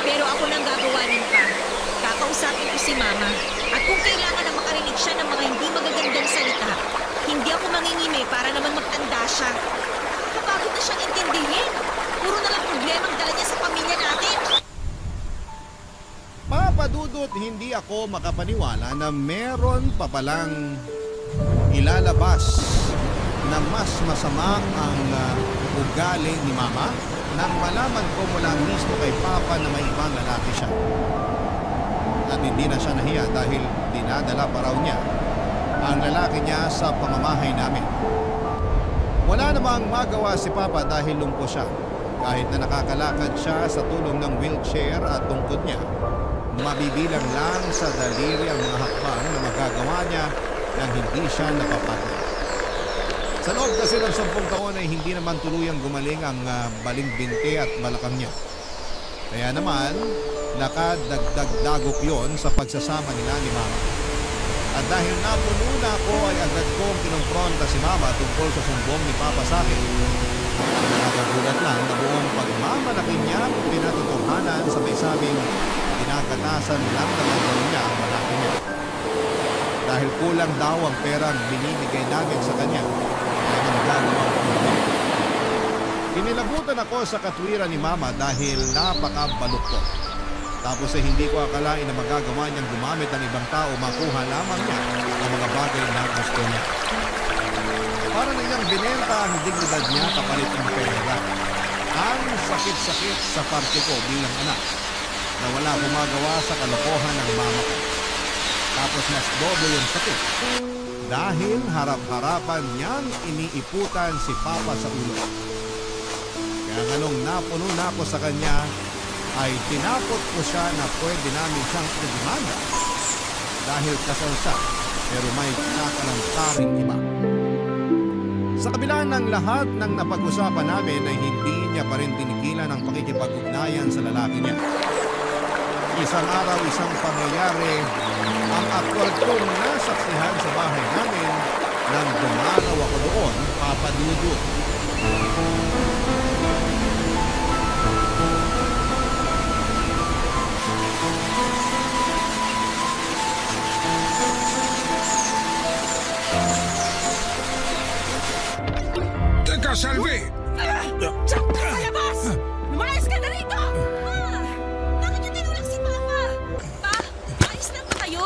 Pero ako nang gagawa nun pa. Kakausapin ko si Mama. At kung kailangan na makarinig siya ng mga hindi magagandang salita, hindi ako mangingimi para naman magtanda siya. Kapagod na siyang intindihin. Puro na lang problema ang dala niya sa pamilya natin. Papadudot, hindi ako makapaniwala na meron pa palang ilalabas na mas masama ang ugali ni Mama nang malaman ko mula mismo kay Papa na may ibang lalaki siya. At hindi na siya nahiya dahil dinadala pa raw niya ang lalaki niya sa pamamahay namin. Wala namang magawa si Papa dahil lumpo siya. Kahit na nakakalakad siya sa tulong ng wheelchair at tungkod niya, mabibilang lang sa daliri ang mga hakbang na magagawa niya nang hindi siya napapagod. Sa loob kasi ng 10 taon ay hindi naman tuluyang gumaling ang baling binte at balakang niya. Kaya naman, nakadagdag-dagok yon sa pagsasama nila ni Mama. At dahil napuno na ako ay agad kong kinumpronta si Mama tungkol sa sumbong ni Papa sa akin. Nakakagulat lang na buong pagmamalaki niya pinatutuhanan sa may sabing ginagatasan lang naman daw niya ang malaki niya. Dahil kulang daw ang perang binibigay namin sa kanya, kaya nang gagawang kulang. Kinilabutan ako sa katwiran ni Mama dahil napakabaluktot. Tapos ay hindi ko akalain na magagawa niyang gumamit ng ibang tao makuha lamang niya ang mga bagay na gusto niya. Para na niyang binenta ang dignidad niya kapalit ng pera. Ang sakit-sakit sa parte ko bilang anak na wala gumagawa sa kalokohan ng mama ko. Tapos mas doble yung sakit dahil harap-harapan niyang iniiputan si Papa sa ulo. Kaya nga nung napuno na ako sa kanya, ay tinakot ko siya na pwede namin siyang idemanda dahil kasal siya pero may kakalantaring iba. Sa kabila ng lahat ng napag-usapan namin ay hindi niya pa rin tinigilan ang pakikipag-ugnayan sa lalaki niya. Isang araw, isang pangyayari ang aktwal kong nasaksihan sa bahay namin nang dumaraw ako doon, Papa Dudut. Teka, Salvi! Diyan ka sa labas! Lumayas ka na rito! Bakit niyo tinulak si Papa? Pa, ayos lang ba kayo?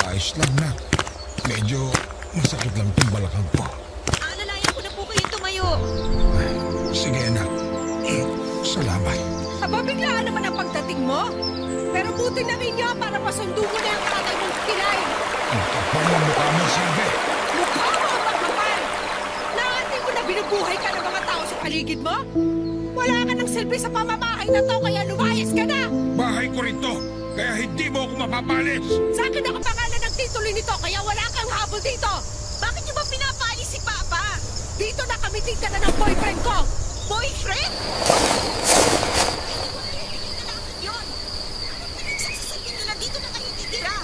Ayos lang, nak. Medyo masakit lang itong balakang ko. Alalayan ko na po kayo tumayo. Sige, anak. Salamat. Aba, biglaan naman ang pagdating mo. Pero buti na rin niya para masundo mo na ang tatay mong kilay. Ang kapal ng mukha mo, Salvi. Mukha mo ang magkapal! Naati mo na binubuhay ka ng mga tao sa paligid mo? Wala ka ng silbi sa pamamahay na to, kaya lumayas ka na! Bahay ko rito, kaya hindi mo ako mapapalis. Sa akin ang pangalan ng titulo nito, kaya wala kang habol dito! Bakit niyo ba pinapaalis si Papa? Dito na kami tignan ng boyfriend ko! Boyfriend? Yun! Anong pinagsasasabi niyo na dito na kayo titira?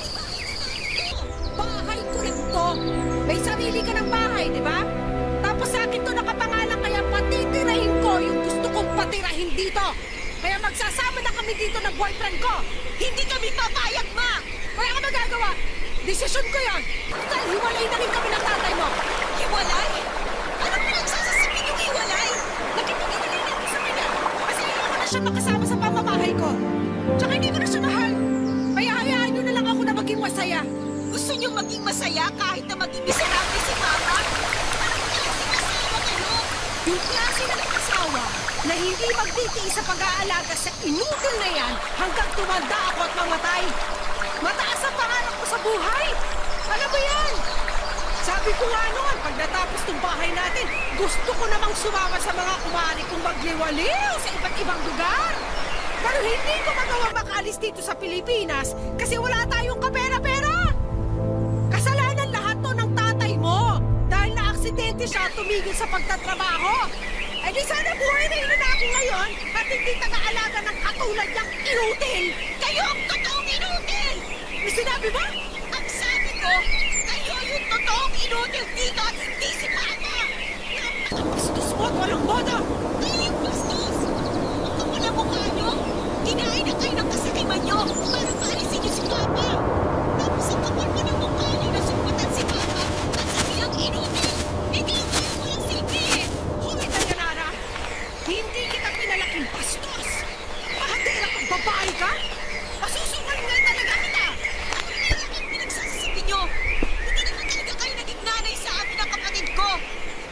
May bahay na tayo. Bahay ko lang to! May sarili ka ng bahay, di ba? Tapos sa akin to nakapangalan, kaya patitirahin ko yung gusto kong patirahin dito! Kaya magsasama na kami dito ng boyfriend ko! Hindi kami papayag, Ma! Wala ka magagawa! Desisyon ko yon! Dahil hiwalay na rin kami ng tatay mo! Hiwalay? Anong pinagsasasabi niyong hiwalay? Nakipag-iwalay na ako sa kanya! Kasi ayoko na siya makasama sa pamamahay ko! Tsaka hindi ko na siya mahal! Kaya hayaan niyo na lang ako na maging masaya! Gusto niyong maging masaya kahit na maging miserable si Papa? Anong klaseng asawa kayo? Yung klase ng asawa na hindi magtitiis sa pag-aalaga sa inutol na yan hanggang tumanda ako at mamatay. Mataas ang pangarap ko sa buhay. Alam mo yan? Sabi ko nga noon, pag natapos tong bahay natin, gusto ko namang sumama sa mga kumari kong magliwaliw sa iba't ibang lugar. Pero hindi ko magawa makaalis dito sa Pilipinas kasi wala tayong kapera-pera. Kasalanan lahat to ng tatay mo dahil na-aksidente siya at tumigil sa pagtatrabaho. Eh di sana buhay na ako ngayon at hindi taga-alaga ng katulad niyang inutil. Kayo ang totoong inutil! May sinabi ba? Ang sabi ko, kayo yung totoong inutil dito at hindi si Papa! Bastos mo at walang boda. Kayo yung bastos! Ang kapal ang mukha niyo! Kinain na kayo ng kasakiman niyo para paalisin niyo si Papa! Tapos ang kapal mo ng mukha niyo na sumpatan si Papa at sabihang inutil! Ikaw kayo walang silbi eh! Hoy, Dayanara! Hindi kita pinalaking bastos! Mahadera kang babae ka? Masusungal nga talaga kita! Ano ang pinagsasasabi niyo? Hindi naman talaga kayo naging nanay sa amin ng kapatid ko!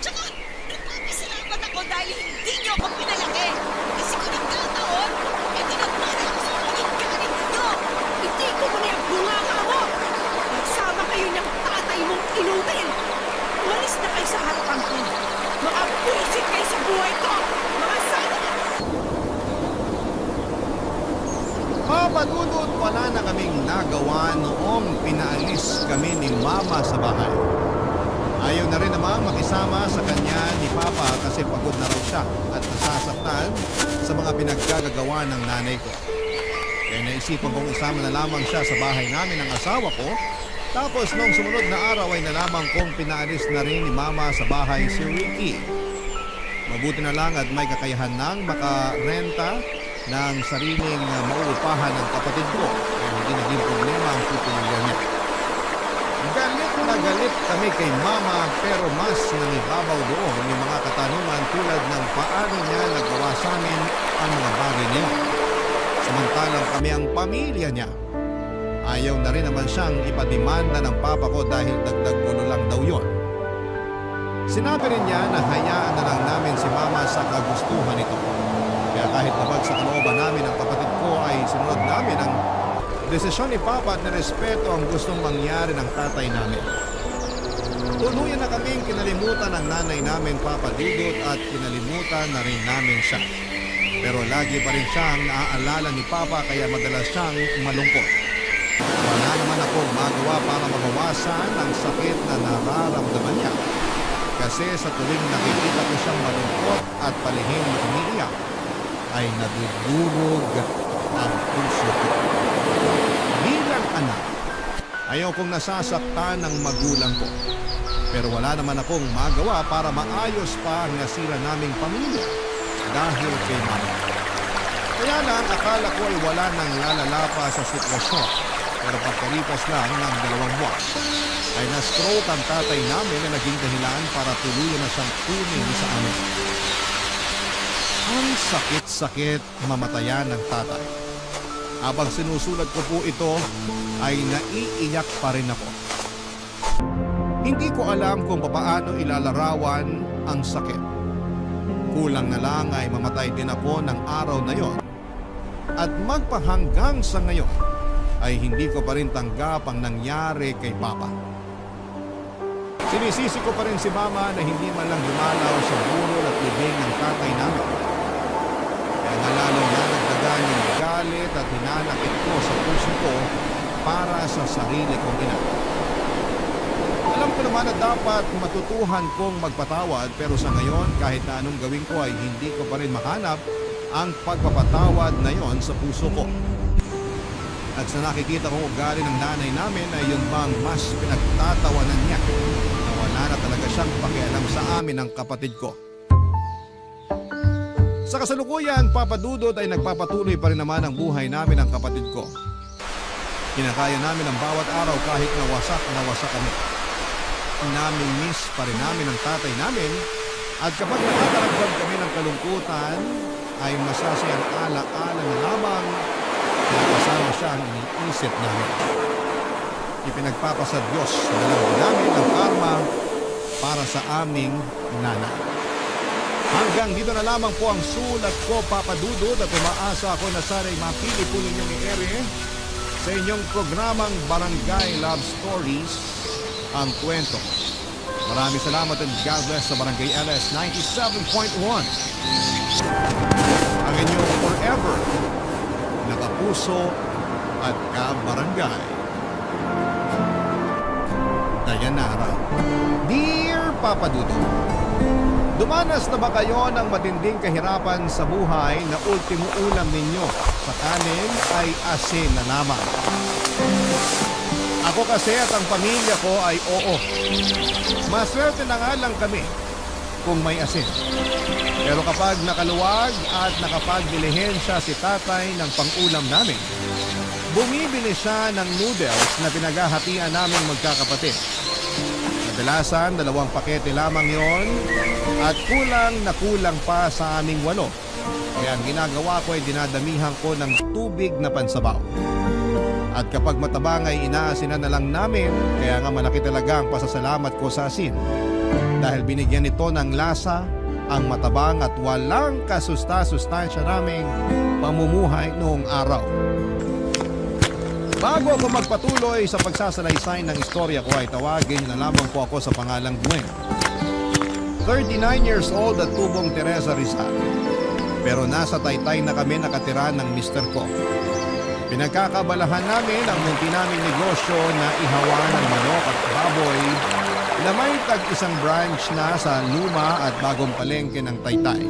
Tsaka, nagpapasalamat ako dahil hindi niyo ako pinalaki! Kasi kung nagkataon, eh dinagmana ako sa uling galing niyo! Hindi ko muna yung bunganga mo! Nagsama kayo ng tatay mong inutil! Umalis na kayo sa harapan ko! Mga buwisit kayo sa buhay ko! Mga sana! Papa Dudut, wala na kaming nagawa noong pinaalis kami ni Mama sa bahay. Ayaw na rin namang makisama sa kanya ni Papa kasi pagod na raw siya at nasasaktan sa mga pinaggagawa ng nanay ko. Kaya naisipan kong isama na lamang siya sa bahay namin ng asawa ko. Tapos nung sumunod na araw ay nalaman kong pinaalis na rin ni Mama sa bahay si Ricky. Mabuti na lang at may kakayahan ng makarenta ng sariling mauupahan ng kapatid ko. Kaya hindi naging problema ang tutuluyan niya. Galit na galit kami kay Mama pero mas nangibabaw doon yung mga katanungan tulad ng paano niya nagawa sa amin ang mga bagay niya. Samantalang kami ang pamilya niya. Ayaw na rin naman siyang ipademanda ng papa ko dahil dagdag gulo lang daw yon. Sinabi rin niya na hayaan na lang namin si Mama sa kagustuhan nito. Kaya kahit labag sa kalooban namin ang kapatid ko ay sinunod namin ang desisyon ni Papa at nirespeto ang gustong mangyari ng tatay namin. Tuluyan na kaming kinalimutan ng nanay namin, Papa Dudut, at kinalimutan na rin namin siya. Pero lagi pa rin siyang naaalala ni Papa kaya madalas siyang malungkot. Wala naman akong magawa para mabawasan ang sakit na nararamdaman niya. Kasi sa tuwing nakikita ko siyang malungkot at palihim na umiiyak, ay nadudurog ang puso ko. Bilang anak, ayaw kong nasasaktan ng magulang ko. Pero wala naman akong magawa para maayos pa ang nasira naming pamilya dahil kay Mama. Kaya lang akala ko ay wala nang lalala pa sa sitwasyon. Pero pagkalipas lang ng 2 buwan, ay na-stroke ang tatay namin na naging dahilan para tuluyan na siyang kunin sa amin. Ang sakit-sakit mamatayan ng tatay. Habang sinusulat ko po ito, ay naiiyak pa rin ako. Hindi ko alam kung papaano ilalarawan ang sakit. Kulang na lang ay mamatay din ako ng araw na yon. At magpahanggang sa ngayon, ay hindi ko pa rin tanggap ang nangyari kay Papa. Sinisisi ko pa rin si Mama na hindi man lang dumalaw sa burol at libing ng tatay namin. Kaya nga lalo na nagdagan yung galit at hinanakit ko sa puso ko para sa sarili kong ina. Alam ko naman na dapat matutuhan kong magpatawad pero sa ngayon kahit na anong gawin ko ay hindi ko pa rin mahanap ang pagpapatawad na yon sa puso ko. At sa nakikita kong ugali ng nanay namin ay yun bang mas pinagtatawanan niya na wala na talaga siyang pakialam sa amin ng kapatid ko. Sa kasalukuyan, Papa Dudut ay nagpapatuloy pa rin naman ang buhay namin ng kapatid ko. Kinakaya namin ang bawat araw kahit na wasak kami. Namimiss pa rin namin ang tatay namin at kapag nakakaragdag kami ng kalungkutan ay masasayang ala-ala na lamang na kasama siya ang iniisip namin. Ipinagpapasa Diyos na nalawag namin ang karma para sa aming nanay. Hanggang dito na lamang po ang sulat ko, Papa Dudut, at umaasa ako na sana'y mapili po ninyong i-ere sa inyong programang Barangay Love Stories ang kwento. Maraming salamat and God bless sa Barangay LS 97.1. Ang inyong forever nakapuso at kabarangay, Dayanara. Dear Papa Dudut, dumanas na ba kayo ng matinding kahirapan sa buhay na ultimo ulam ninyo sa kanin ay asin na lamang? Ako kasi at ang pamilya ko ay oo. Maswerte na nga lang kami kung may asin. Pero kapag nakaluwag at nakapagbilihin siya si tatay ng pang-ulam namin, bumibili siya ng noodles na pinaghahatian namin magkakapatid. Kadalasan 2 pakete lamang yon at kulang na kulang pa sa aming 8. Kaya ang ginagawa ko ay dinadamihan ko ng tubig na pansabaw. At kapag matabang ay inaasinan na lang namin, kaya nga malaki talaga ang pasasalamat ko sa asin. Dahil binigyan nito ng lasa ang matabang at walang kasusta-sustansya naming pamumuhay noong araw. Bago ako magpatuloy sa pagsasalaysay ng istorya ko ay tawagin na lamang po ako sa pangalang Gwen. 39 years old at tubong Teresa Rizal. Pero nasa Taytay na kami nakatira ng mister ko. Pinagkakabalahan namin ang munti naming negosyo na ihawan ng manok at baboy na may tag-isang branch na sa luma at bagong palengke ng Taytay.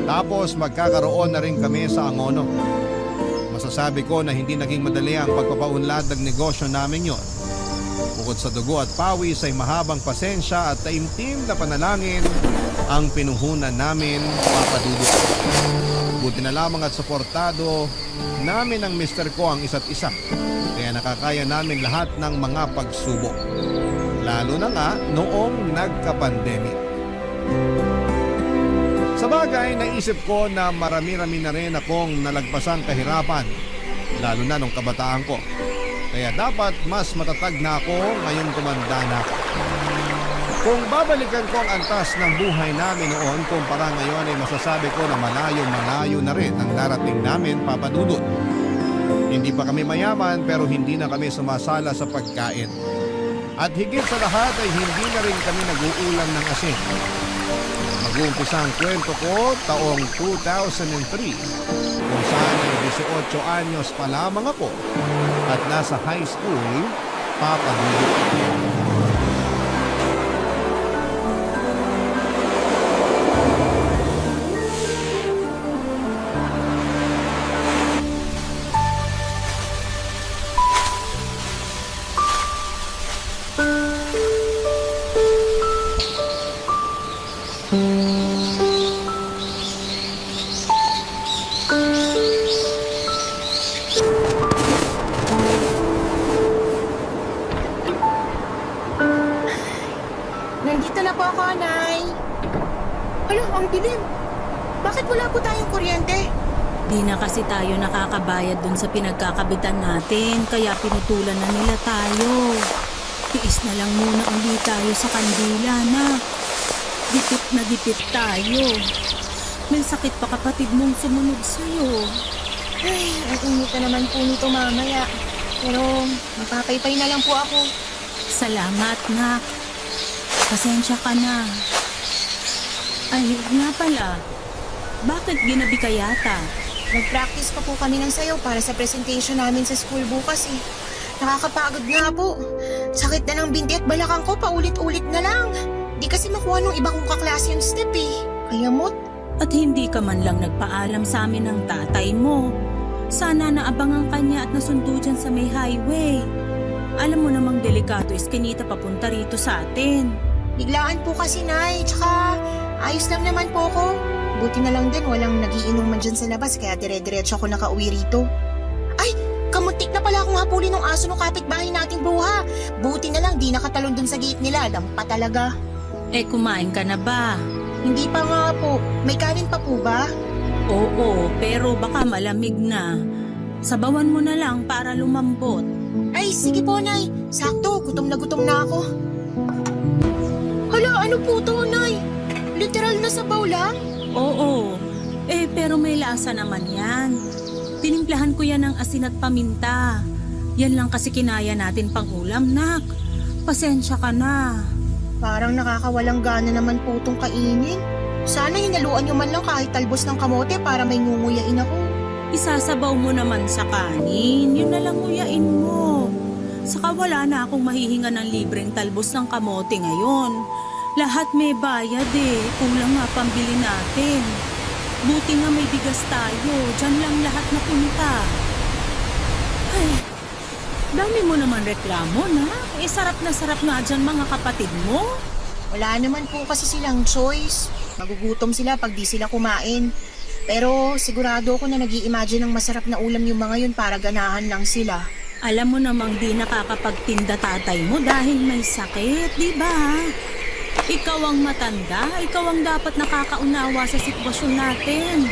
Tapos magkakaroon na rin kami sa Angono. Masasabi ko na hindi naging madali ang pagpapaunlad ng negosyo namin yon. Bukod sa dugo at pawis ay mahabang pasensya at taimtim na panalangin ang pinuhunan namin, Papa Dudut. Buti na lamang at suportado namin ng mister ko ang isa't isa. Kaya nakakaya namin lahat ng mga pagsubok. Lalo na nga noong nagka-pandemic. Sa bagay, naisip ko na marami-rami na rin akong nalagpasang kahirapan, lalo na nung kabataan ko. Kaya dapat mas matatag na ako ngayong tumanda na ako. Kung babalikan ko ang antas ng buhay namin noon kumpara ngayon ay masasabi ko na malayo-malayo na rin ang darating namin, Papa Dudut. Hindi pa kami mayaman pero hindi na kami sumasala sa pagkain. At higit sa lahat ay hindi na rin kami nag-uulam ng asin. Mag-uumpisa ang kwento ko taong 2003 kung saan ay 18 anyos pa lamang ako at nasa high school, Papa Dudut. Nandito na po ako, Nay. Hala, ang dilim. Bakit wala po tayong kuryente? Di na kasi tayo nakakabayad dun sa pinagkakabitan natin, kaya pinutulan na nila tayo. Tiis na lang muna uli tayo sa kandila na. Dipit na dipit tayo. May sakit pa kapatid mong sumunod sa'yo. Ay, ang init na naman po nito mamaya. Pero mapapaypay na lang po ako. Salamat, nak. Pasensya ka na. Ay, nga pala. Bakit ginabi ka yata? Nag-practice pa po kami ng sayaw para sa presentation namin sa school bukas eh. Nakakapagod nga po. Sakit na ng binti at balakang ko paulit-ulit na lang. Di kasi makuha nung iba kong kaklase yung step eh. Kaya mo't At hindi ka man lang nagpaalam sa amin ng tatay mo. Sana naabangan ka niya at nasundo dyan sa may highway. Alam mo namang delikado iskinita papunta rito sa atin. biglaan po kasi, Nay. Tsaka ayos lang naman po ko. Buti na lang din walang nagiinuman dyan sa labas kaya dire-diretso ako nakauwi rito. Ay! Kamuntik na pala akong hapulin ng aso ng kapitbahay nating bruha. Buti na lang di nakatalon dun sa gate nila. Lampa talaga. Eh, kumain ka na ba? Hindi pa nga po. May kanin pa po ba? Oo, pero baka malamig na. Sabawan mo na lang para lumambot. Ay, sige po, Nay. Sakto, gutom na ako. Hala, ano po to, Nay? Literal na sabaw lang? Oo, pero may lasa naman yan. Tinimplahan ko yan ng asin at paminta. Yan lang kasi kinaya natin pang ulam, nak. Pasensya ka na. Parang nakakawalang gana naman po itong kainin. Sana hinaluan nyo man lang kahit talbos ng kamote para may ngunguyain ako. Isasabaw mo naman sa kanin. Yun na lang nguyain mo. Saka wala na akong mahihinga ng libreng talbos ng kamote ngayon. Lahat may bayad eh. Kulang nga pambili natin. Buti nga may bigas tayo. Diyan lang lahat napunta. Ay, dami mo naman reklamo na. Sarap na sarap nga dyan mga kapatid mo. Wala naman po kasi silang choice. Magugutom sila pag di sila kumain. Pero sigurado ako na nag-i-imagine ng masarap na ulam yung mga yun para ganahan lang sila. Alam mo namang di nakakapagtinda tatay mo dahil may sakit, di ba? Ikaw ang matanda, ikaw ang dapat nakakaunawa sa sitwasyon natin.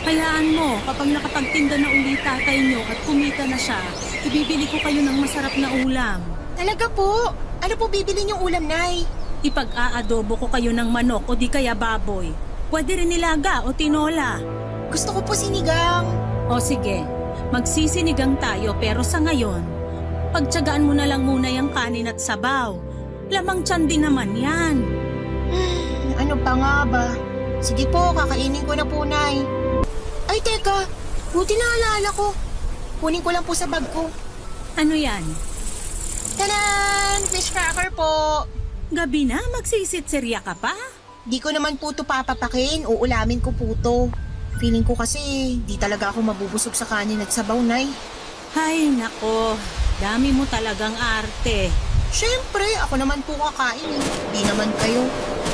Hayaan mo, kapag nakapagtinda na uli tatay nyo at kumita na siya, ibibili ko kayo ng masarap na ulam. Talaga po? Ano po bibili niyong ulam, Nay? Ipag-aadobo ko kayo ng manok o di kaya baboy. Pwede rin nilaga o tinola. Gusto ko po sinigang. O sige, magsisinigang tayo pero sa ngayon, pagtiyagaan mo na lang muna yung kanin at sabaw. Lamang tiyan din naman yan. Ano pa nga ba? Sige po, kakainin ko na po, Nay. Ay, teka. Buti naalala ko. Kunin ko lang po sa bag ko. Ano yan? Tanan! Fish cracker po. Gabi na, magsisitserya ka pa? Di ko naman po ito papapakin. Uulamin ko po ito. Feeling ko kasi di talaga ako mabubusog sa kanin at sabaw, Nay. Hay nako, dami mo talagang arte. Siyempre, ako naman po kakain eh. Di naman kayo.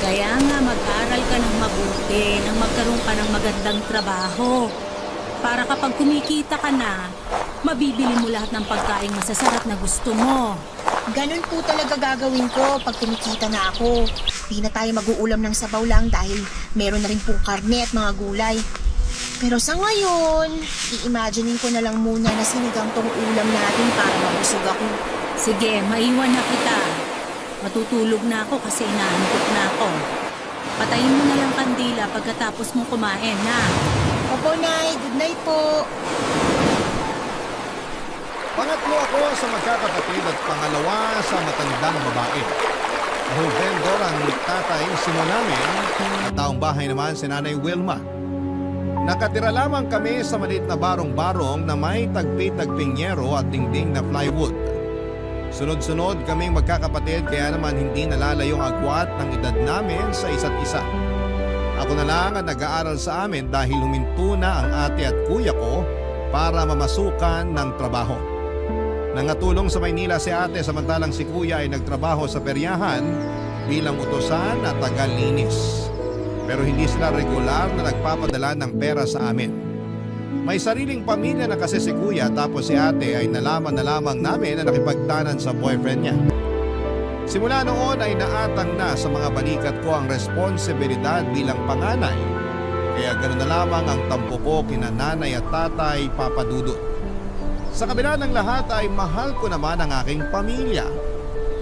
Kaya nga mag-aral ka ng mabuti nang magkaroon ka ng magandang trabaho. Para kapag kumikita ka na, mabibili mo lahat ng pagkain masasarap na gusto mo. Ganun po talaga gagawin ko pag kumikita na ako. Di na tayo mag-uulam ng sabaw lang dahil meron na rin pong karne at mga gulay. Pero sa ngayon, i-imaginein ko na lang muna na sinigang tong ulam natin para mabusog ako. Sige, maiwan na kita. Matutulog na ako kasi inaantok na ako. Patayin mo na lang kandila pagkatapos mo kumain, na. Opo, Nay. Good night po. Pangatlo ako sa magkakapatid at pangalawa sa matandang babae. Ang vendor ang tatay Simon namin at taong bahay naman si Nanay Wilma. Nakatira lamang kami sa maliit na barong-barong na may tagpi-tagping yero at dingding na plywood. Sunod-sunod kaming magkakapatid kaya naman hindi nalalayong agwat ng edad namin sa isa't isa. Ako na lang ang nag-aaral sa amin dahil huminto na ang ate at kuya ko para mamasukan ng trabaho. Nangatulong sa Maynila si ate samantalang si kuya ay nagtrabaho sa peryahan bilang utusan at tagalinis. Pero hindi sila regular na nagpapadala ng pera sa amin. May sariling pamilya na kasi si kuya tapos si ate ay nalaman na lamang namin na nakipagtanan sa boyfriend niya. Simula noon ay naatang na sa mga balikat ko ang responsibilidad bilang panganay. Kaya ganoon na lamang ang tampo ko kina nanay at tatay papadudot. Sa kabila ng lahat ay mahal ko naman ang aking pamilya.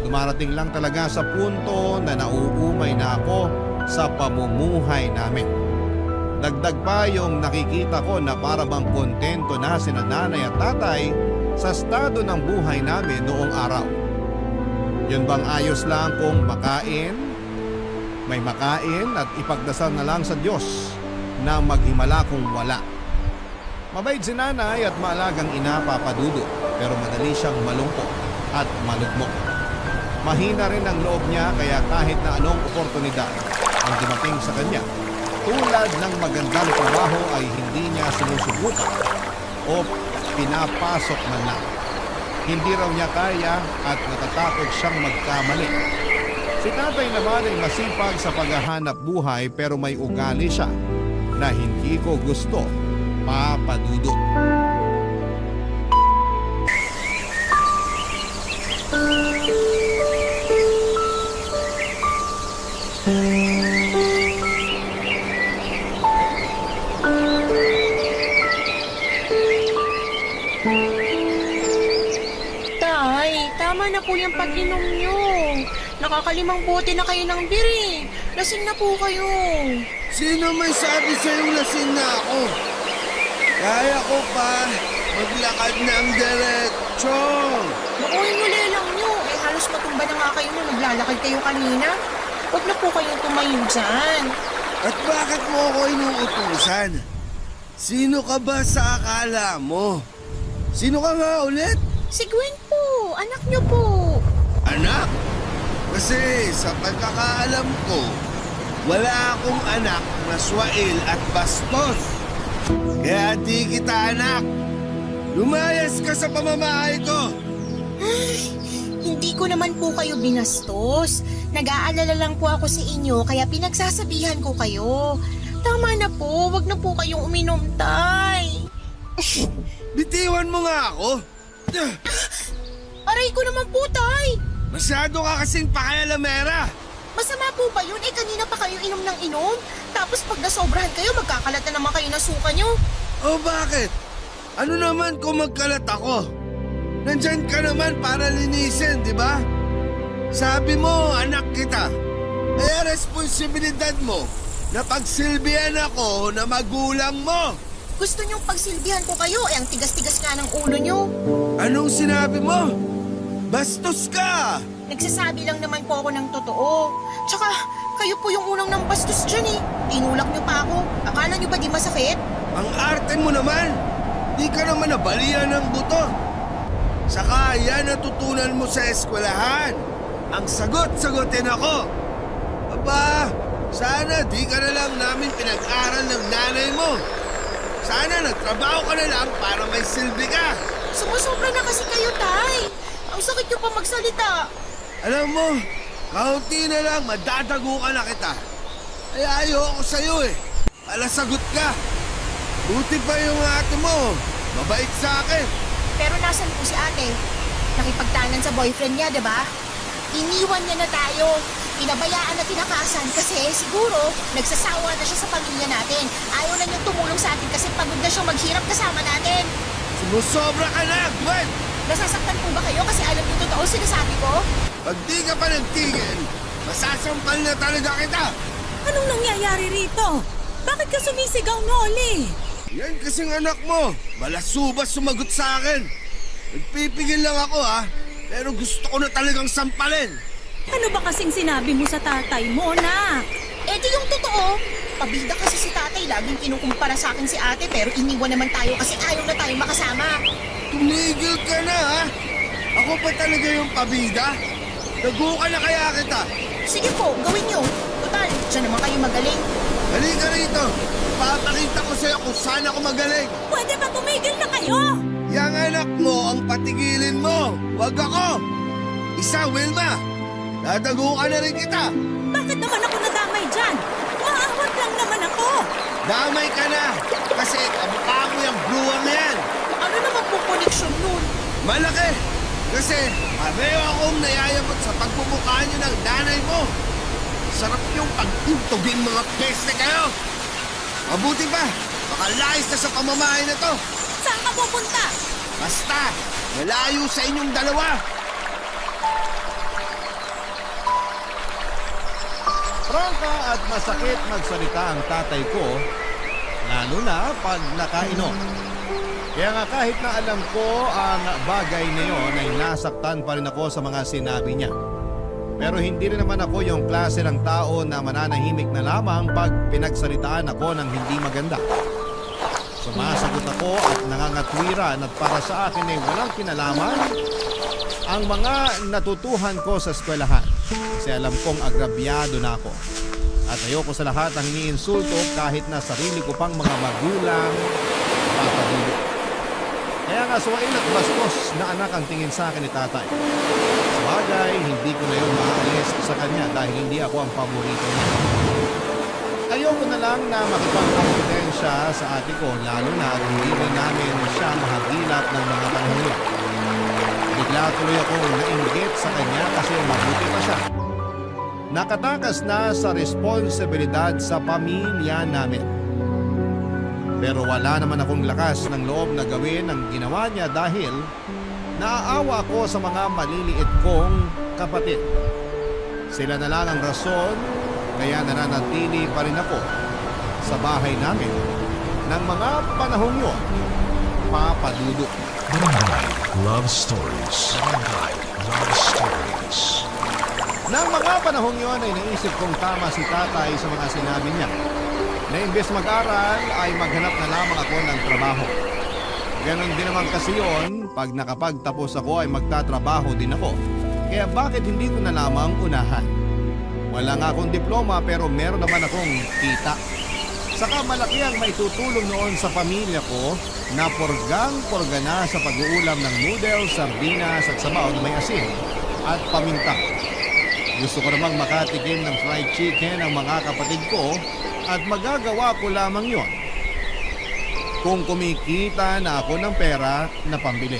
Dumarating lang talaga sa punto na nauumay na ako sa pamumuhay namin. Dagdag pa yung nakikita ko na para bang kontento na sina nanay at tatay sa estado ng buhay namin noong araw. Yun bang ayos lang kung makain, may makain at ipagdasal na lang sa Diyos na maghimala kung wala. Mabait si nanay at maalagang ina papadudot pero madali siyang malungkot at malugmok. Mahina rin ang loob niya kaya kahit na anong oportunidad ang dumating sa kanya, tulad ng magandang trabaho ay hindi niya sinusubukan o pinapasok man lang. Hindi raw niya kaya at natatakot siyang magkamali. Si tatay naman ay masipag sa paghahanap buhay pero may ugali siya na hindi ko gusto papadudot. Tama na po yung pag-inom nyo. Nakakalimang bote na kayo ng biri. Lasing na po kayo. Sino may sabi sa'yong lasing na ako? Kaya ko pa maglakad ng diretsyo. Nakuhin muli lang nyo. Eh halos matumba na nga kayo nung naglalakad kayo kanina. Huwag na po kayong tumayo dyan. At bakit mo ako inuutusan? Sino ka ba sa akala mo? Sino ka nga ulit? Si Gwen po, anak nyo po. Anak? Kasi sa pagkakaalam ko, wala akong anak na swail at bastos. Kaya di kita anak. Lumayas ka sa pamamahay ko. Hindi ko naman po kayo binastos. Nag-aalala lang po ako sa inyo kaya pinagsasabihan ko kayo. Tama na po, wag na po kayong uminom, tay. Bitiwan mo nga ako. Aray ko naman po, tay. Masyado ka kasing pakialamera. Masama po ba yun? Eh, kanina pa kayo inom ng inom. Tapos pag nasobrahan kayo, magkakalat na naman kayo ng suka nyo. O bakit? Ano naman kung magkalat ako? Nandyan ka naman para linisin, di ba? Sabi mo, anak kita. Kaya responsibilidad mo na pagsilbihan ako na magulang mo. Gusto nyong pagsilbihan ko kayo, eh ang tigas-tigas nga ng ulo nyo. Anong sinabi mo? Bastos ka! Nagsasabi lang naman po ako ng totoo. Tsaka, kayo po yung unang nang bastos dyan eh. Tinulak nyo pa ako. Akala nyo ba di masakit? Ang arte mo naman! Di ka naman nabalian ng buto. Saka yan natutunan mo sa eskwelahan. Ang sagot-sagutin ako. Aba, sana di ka na lang namin pinag-aral ng nanay mo. Sana nagtrabaho ka na lang para may silbi ka. Sumusobra na kasi kayo, tay. Ang sakit nyo pa magsalita. Alam mo, kaunti na lang madadago ka na kita. Ay ayoko sa'yo eh. Alasagot ka. Buti pa yung ate mo. Mabait sa akin. Pero nasan po si ate? Nakipagtanan sa boyfriend niya, di ba? Iniwan niya na tayo. Pinabayaan na tinakasan kasi siguro nagsasawa na siya sa pamilya natin. Ayaw na niyang tumulong sa atin kasi pagod na siyang maghirap kasama natin. Sumusobra ka na, Gwen! Nasasaktan po ba kayo kasi alam niyo totoo sinasabi ko? Pag di ka pa nagtigil, masasampal na talaga kita! Anong nangyayari rito? Bakit ka sumisigaw, Noli? Yan kasing anak mo. Balasubas sumagot sa akin. Nagpipigil lang ako ha. Pero gusto ko na talagang sampalin. Ano ba kasing sinabi mo sa tatay mo, nak? Eh di yung totoo. Pabida kasi si tatay, laging kinukumpara sa akin si ate pero iniwan naman tayo kasi ayaw na tayo makasama. Tumigil ka na ha. Ako pa talaga yung pabida. Naguka na kaya kita. Sige po, gawin niyo. Total, siya naman kayo magaling. Halika rito. Papakita ko sa'yo kung saan ako magaling. Pwede ba tumigil na kayo? Yang anak mo ang patigilin mo. Huwag ako. Isa, Wilma. Dadago ka na rin kita. Bakit naman ako nadamay dyan? Maawat lang naman ako. Damay ka na. Kasi kamukha mo yung bruwang na yan. Ano naman po koneksyon nun? Malaki. Kasi pareho akong nayayabot sa pagmumukha niyo ng nanay mo. Sarap yung pagtugtugin mga peste kayo. Mabuti pa. Makalayas na sa pamamahay na to. Saan ka pupunta? Basta, malayo sa inyong dalawa. Prangka at masakit magsalita ang tatay ko, lalo na pag nakainom. Kaya nga kahit na alam ko ang bagay na yun ay nasaktan pa rin ako sa mga sinabi niya. Pero hindi rin naman ako yung klase ng tao na mananahimik na lamang pag pinagsalitaan ako ng hindi maganda. Sumasagot ako at nangangatwiran at para sa akin ay walang kinalaman ang mga natutuhan ko sa eskwelahan. Kasi alam kong agrabyado na ako. At ayoko sa lahat ang iniinsulto kahit na sarili ko pang mga magulang papagulo. Kaya nga suwain at bastos na anak ang tingin sa akin ni tatay. Sabagay, hindi ko na yun maaalis sa kanya dahil hindi ako ang paborito niya. Ayoko na lang na makipagkompetensya sa ate ko lalo na hindi rin namin siya mahagilap ng mga panahon niya. Bigla tuloy akong nainggit sa kanya kasi mabuti pa siya. Nakatakas na sa responsibilidad sa pamilya namin. Pero wala naman akong lakas ng loob na gawin ang ginawa niya dahil naaawa ako sa mga maliliit kong kapatid. Sila na lang ang rason kaya nananatili pa rin ako sa bahay namin ng mga panahong yun. Papadudo. Barangay Love Stories. Barangay Love Stories. Nang mga panahong yun ay naisip kong tama si tatay sa mga sinabi niya. Na imbes mag-aral ay maghanap na lamang ako ng trabaho. Ganon din naman kasi yun, pag nakapagtapos ako ay magtatrabaho din ako. Kaya bakit hindi ko na lamang unahan? Wala nga akong diploma pero meron naman akong kita. Saka malaki ang maitutulong noon sa pamilya ko na porgang-porga na sa pag-uulam ng noodles, sardinas at sabaw na may asin at paminta. Gusto ko namang makatikim ng fried chicken ang mga kapatid ko at magagawa ko lamang yon kung kumikita na ako ng pera na pambili.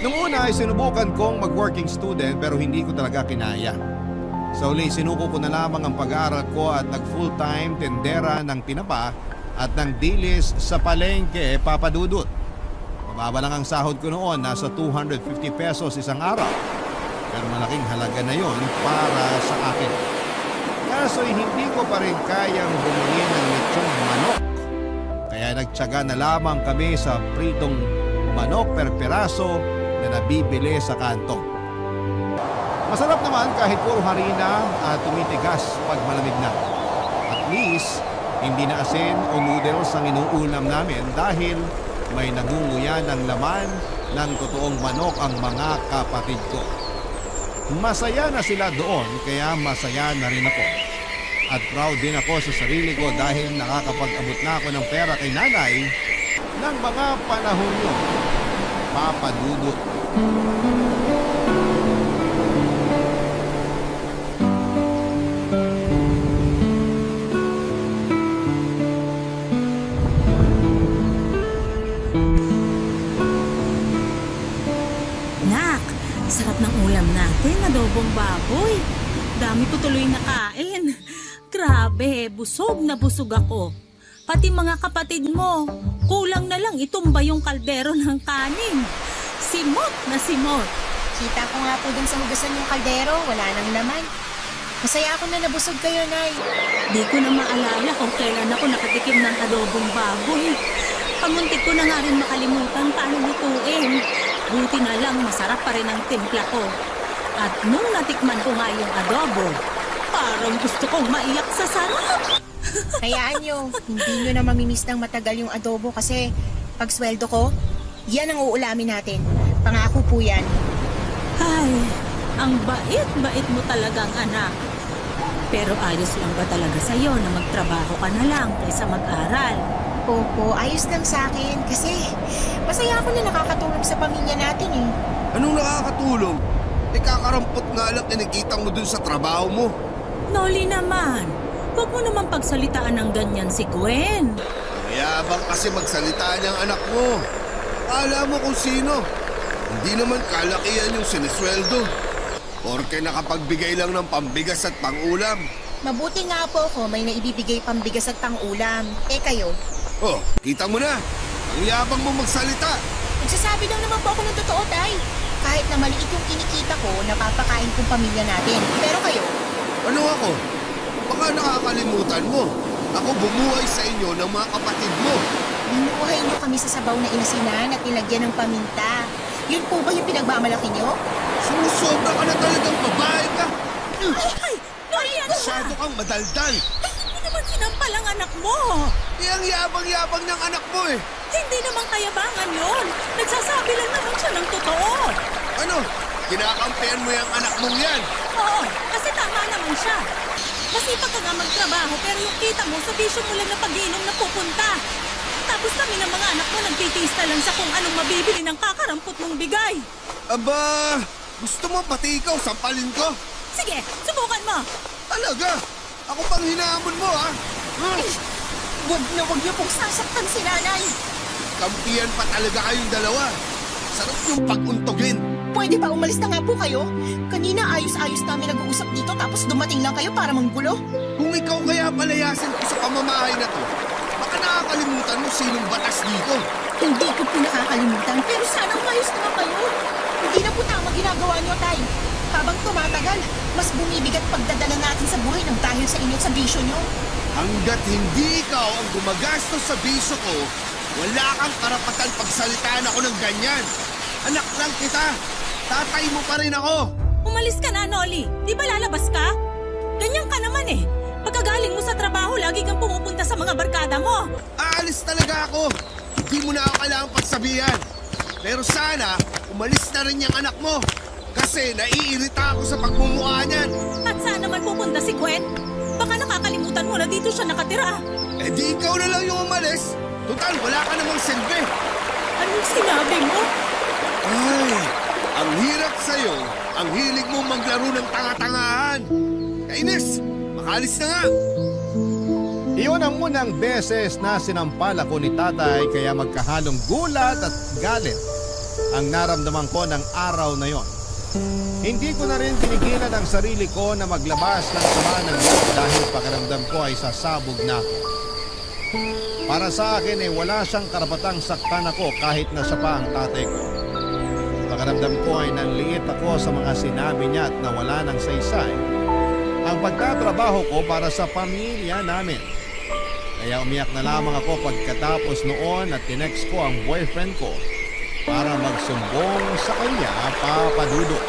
Nung una ay sinubukan kong mag-working student pero hindi ko talaga kinaya. Sa uli sinuko ko na lamang ang pag-aaral ko at nag-full-time tendera ng tinapa at ng dilis sa palengke papadudot. Mababa lang ang sahod ko noon, nasa 250 pesos isang araw. Pero malaking halaga na yon para sa akin. Kaso'y hindi ko pa rin kayang bumili ng lechong manok. Kaya nagtiyaga na lamang kami sa pritong manok per piraso na nabibili sa kanto. Masarap naman kahit puro harina at tumitigas pag malamig na. At least, hindi na asin o noodles ang inuulam namin dahil may nagunguya ng laman ng totoong manok ang mga kapatid ko. Masaya na sila doon kaya masaya na rin ako. At proud din ako sa sarili ko dahil nakakapag-abot na ako ng pera kay nanay ng mga panahon yun. Papadudot. natin, adobong baboy. Dami ko tuloy nakain. Grabe, busog na busog ako. Pati mga kapatid mo, kulang na lang itumba yung kaldero ng kanin. Simot na simot. Kita ko nga po dun sa hugasan yung kaldero, wala nang laman. Masaya ako na nabusog kayo, Nay. Di ko na maalala kung kailan ako nakatikim ng adobong baboy. Pamuntik ko na nga rin makalimutan paano lutuin. Buti na lang masarap pa rin ang timpla ko. At nung natikman ko nga yung adobo, parang gusto kong maiyak sa sarap. Hayaan nyo, hindi nyo na mamimiss ng matagal yung adobo kasi pag sweldo ko, yan ang uulamin natin. Pangako po yan. Ay, ang bait-bait mo talagang anak. Pero ayos lang ba talaga sa'yo na magtrabaho ka na lang kaysa mag-aral? Opo, ayos lang sa akin kasi masaya ako na nakakatulong sa pamilya natin eh. Anong nakakatulong? Kakarampot nga lang kinikita mo dun sa trabaho mo. Noli naman, huwag mo naman pagsalitaan ng ganyan si Gwen. Mayabang kasi magsalita niyang anak mo. Akala mo kung sino. Hindi naman kalakihan yung sinisweldo. Porke nakapagbigay lang ng pambigas at pangulam. Mabuti nga po ako may naibibigay pambigas at pangulam. Eh kayo, Oh, kita mo na. Ang yabang mo magsalita. nagsasabi lang naman po ako ng totoo, Tay. Kahit na maliit yung kinikita ko, napapakain kong pamilya natin. Pero kayo, Ano ako? Baka nakakalimutan mo. Ako bumuhay sa inyo ng mga kapatid mo. binuhay niyo kami sa sabaw na inasinan at nilagyan ng paminta. Yun po ba yung pinagmamalaki niyo? Sumusobra ka na talagang babae ka. Ay, Noli, ano ba? Masyado kang madaldal. Hindi naman sinampal ang anak mo. Ang yabang-yabang ng anak mo eh. Hindi naman kayabangan yun. Nagsasabi lang naman siya ng totoo. Ano? Kinakampihan mo yung anak mong yan. Oo, kasi tama naman siya. Masipag ka nga magtrabaho pero yung kita mo sa bisyo mo lang na pag-iinom na pupunta. Tapos kami ng mga anak mo nagtitiis na lang sa kung anong mabibili ng kakarampot mong bigay. Aba, gusto mo pati ikaw sampalin ko? Sige, subukan mo. Talaga? Ako pang hinahamon mo ha? Huwag na huwag niyo pong sasaktan si nanay. Kampiyan pa talaga kayong dalawa. Sarap yung pag-untogin. Pwede ba umalis na nga po kayo? Kanina ayos-ayos namin nag-uusap dito tapos dumating lang kayo para manggulo. Kung ikaw kaya palayasin ko sa pamamahay na to, baka nakakalimutan mo sinong batas dito. Hindi ko po nakakalimutan pero sana umayos naman kayo. Hindi na po tama ginagawa niyo, Tay. Habang tumatagal, mas bumibigat pagdadala natin sa buhay ng dahil sa inyo sa bisyo niyo. Hanggat hindi ikaw ang gumagastos sa biso ko, wala kang karapatan pagsalitaan ako ng ganyan. Anak lang kita. Tatay mo pa rin ako. Umalis ka na, Noli. Di ba lalabas ka? Ganyan ka naman eh. Pagkagaling mo sa trabaho, lagi kang pumupunta sa mga barkada mo. Aalis talaga ako. Hindi mo na ako kailangang pagsabihan. Pero sana, umalis na rin yung anak mo. Kasi naiirita ako sa pagmumukha niyan. At saan naman pupunta si Gwen? Baka nakakalimutan mo na dito siya nakatira. Eh di ikaw na lang yung umalis. Total, wala ka namang silbi. Anong sinabi mo? Ay, ang hirap sa'yo. Ang hilig mo maglaro ng tanga-tangahan. Kainis, makalis na nga. Iyon ang unang beses na sinampal ako ni tatay kaya magkahalong gulat at galit ang naramdaman ko ng araw na yon. Hindi ko na rin tinigilan ang sarili ko na maglabas ng sama ng loob dahil pakiramdam ko ay sasabog na ako. Para sa akin ay wala siyang karapatang saktan ako kahit na siya pa ang tatay ko. Pakiramdam ko ay nanliit ako sa mga sinabi niya at nawala ng saysay ang pagtatrabaho ko para sa pamilya namin. Kaya umiyak na lamang ako pagkatapos noon at tinext ko ang boyfriend ko para magsumbong sa kanya, Papa Dudo.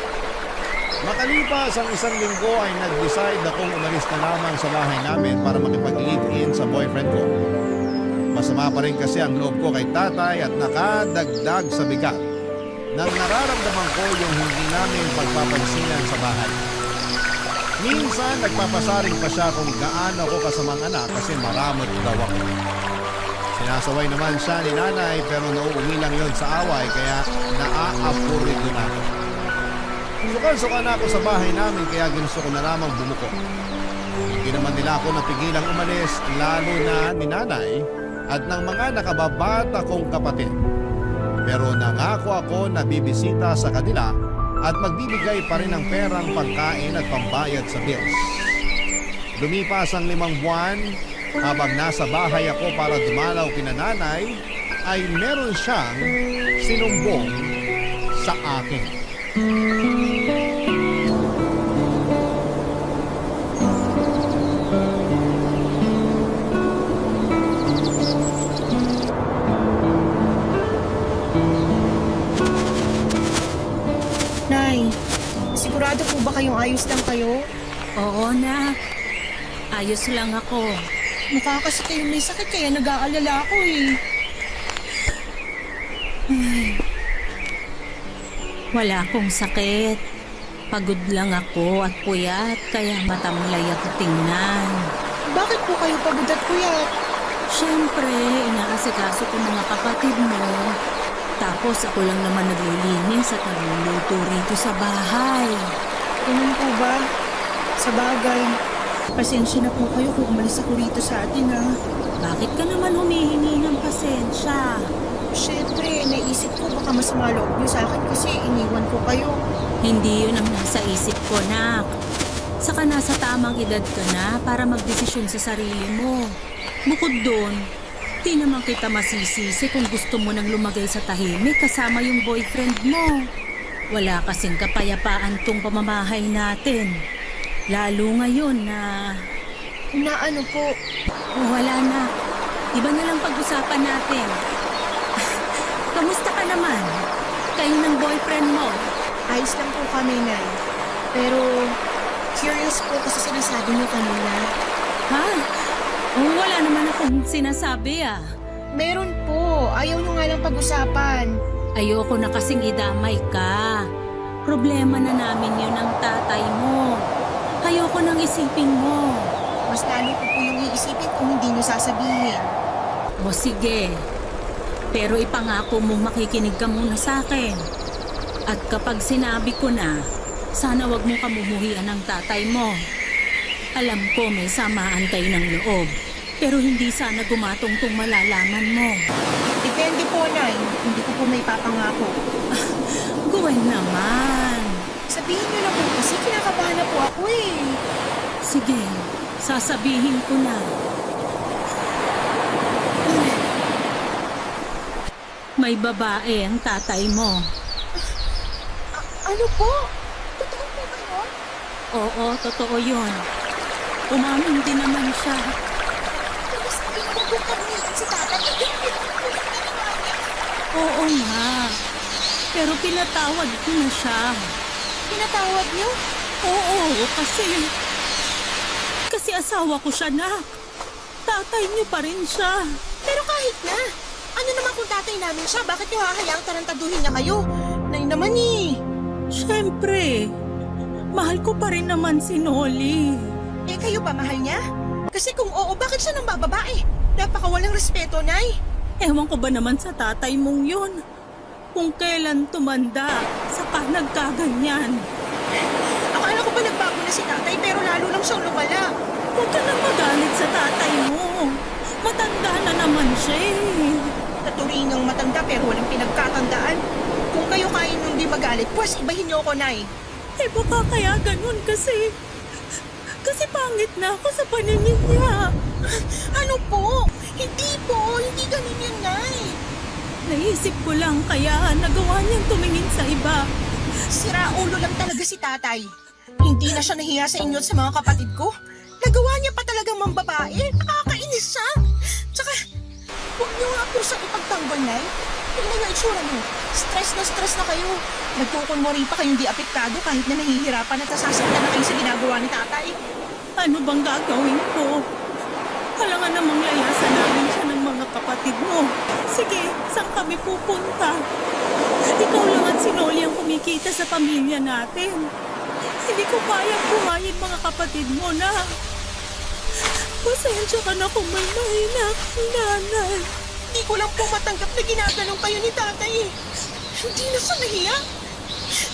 Makalipas ang isang linggo ay nag-decide akong umalis na lamang sa bahay namin para makipag-live-in sa boyfriend ko. Masama pa rin kasi ang loob ko kay tatay at nakadagdag sa bigat nang nararamdaman ko yung hindi namin pagpapansinan sa bahay. Minsan nagpapasaring pa siya kung gaano ako kasamang anak kasi maramot daw ako. Sinasaway naman siya ni nanay pero nauuwi lang yon sa away kaya naaapurito na ako. Sukan-suka na ako sa bahay namin kaya ginusto ko na lamang bumuko. Hindi naman nila ako napigilang umalis lalo na ni nanay at ng mga nakababata kong kapatid. Pero nangako ako na bibisita sa kanila at magbibigay pa rin ng perang pagkain at pambayad sa bills. Lumipas ang 5 buwan, habang nasa bahay ako para dumalaw kina nanay, ay meron siyang sinumbong sa akin. Nay, sigurado po ba kayong ayos lang kayo? Oo na. Ayos lang ako. Mukha kasi kayo may sakit kaya nag-aalala ako eh. Wala akong sakit. Pagod lang ako at puyat, kaya matamlay ako tingnan. Bakit po kayo pagod at puyat? Siyempre, inaasikaso ko mga kapatid mo. Tapos ako lang naman naglilinis at nagluluto rito sa bahay. Ganun po ba? Sa bagay. Pasensya na po kayo kung umalis ako rito sa atin ha. Bakit ka naman humihingi ng pasensya? Siyempre, naisip ko baka masama loob niyo sa akin kasi iniwan ko kayo. Hindi yun ang nasa isip ko, nak. Saka nasa tamang edad ka na para magdesisyon sa sarili mo. Bukod doon, di naman kita masisisi kung gusto mo nang lumagay sa tahimik kasama yung boyfriend mo. Wala kasing kapayapaan tong pamamahay natin. Lalo ngayon na... Na ano po? Wala na. Iba na lang pag-usapan natin. Kamusta ka naman? Kayo ng boyfriend mo? Ayos lang po kami, Nay. Pero, curious po kasi sinasabi niyo kanina. Ha? Wala naman akong sinasabi ah. Meron po. Ayaw niyo nga lang pag-usapan. Ayoko na kasing idamay ka. Problema na namin yun ng tatay mo. Ayoko nang isipin mo. Mas lalo ko po yung iisipin kung hindi niyo sasabihin. O sige. Pero ipangako mong makikinig ka muna sa akin. At kapag sinabi ko na, sana wag mo kamumuhian ng tatay mo. Alam ko may samaan kayo ng loob. Pero hindi sana gumatong tong malalaman mo. Depende po, Nay. Hindi ko po may papangako. Gawin naman. Sabihin niyo na po kasi kinakabahan na po ako eh. Sige, sasabihin ko na. May babae ang tatay mo. Ano po? Totoo po ba yun? Oo, totoo yun. Umamin din naman siya. Pero sabi niyo po kami si tatay. Oo nga. Pero pinatawad ko na siya. Pinatawad niyo? Oo, kasi asawa ko siya na. Tatay niyo pa rin siya. Pero kahit na. Ano naman kung tatay namin siya? Bakit niyo hahayaang tarantaduhin niya kayo? Nay naman eh. Siyempre, mahal ko pa rin naman si Noli. Eh kayo ba mahal niya? Kasi kung oo, bakit siya nang bababae? Napakawalang respeto, Nay. Ewan ko ba naman sa tatay mong yun? Kung kailan tumanda, saka nagkaganyan. Akala ko ba nagbago na si tatay pero lalo lang siyang lumala. Huwag ka nang magalit sa tatay mo. Matanda na naman siya eh. Naturingang matanda pero walang pinagkatandaan. Kung kayo kaya nung di magalit, pues ibahin niyo ako, Nay. Eh baka kaya ganun kasi pangit na ako sa paningin niya. Ano po? Hindi po. Hindi ganun yun, Nay. Naisip ko lang kaya nagawa niyang tumingin sa iba. Sira ulo lang talaga si tatay. Hindi na siya nahiya sa inyo at sa mga kapatid ko. Nagawa niya pa talagang mambabae. Nakakainis siya. Tsaka, huwag niyo nga po siyang ipagtanggol, Nay. Tingnan niyo itsura niyo. Stress na kayo. Nagkukunwari pa kayong di apektado kahit na nahihirapan at nasasaktan na kayo sa ginagawa ni tatay. Ano bang gagawin ko? Kailangan namang layasan namin siya ng mga kapatid mo. Sige, saan kami pupunta? Ikaw lang at si Noli ang kumikita sa pamilya natin. Hindi ko kayang buhayin mga kapatid mo na. Pasensya ka na kung may mahina kang nanay. Hindi ko lang po matanggap na ginaganong kayo ni tatay. Hindi na siya nahiya.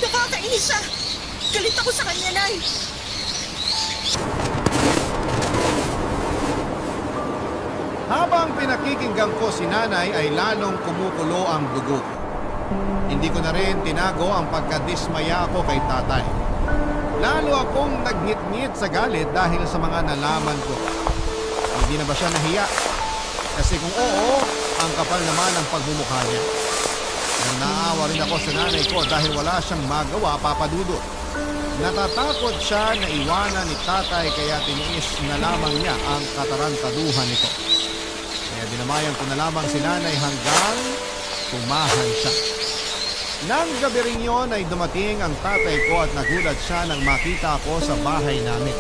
Nakakainis siya. Galit ako sa kanya, Nay. Habang pinakikinggan ko si nanay ay lalong kumukulo ang dugo ko. Hindi ko na rin tinago ang pagkadismaya ko kay tatay. Lalo akong nagngit-ngit sa galit dahil sa mga nalaman ko. Hindi na ba siya nahiya? Kasi kung oo, ang kapal naman ang pagmumukha niya. Nang naawa rin ako sa nanay ko dahil wala siyang magawa, Papa Dudut. Natatakot siya na iwanan ni tatay kaya tiniis na lamang niya ang katarantaduhan nito. Kaya dinamayan ko na lamang si nanay hanggang tumahan siya. Nang gabi rin yun ay dumating ang tatay ko at nagulat siya nang makita ako sa bahay namin.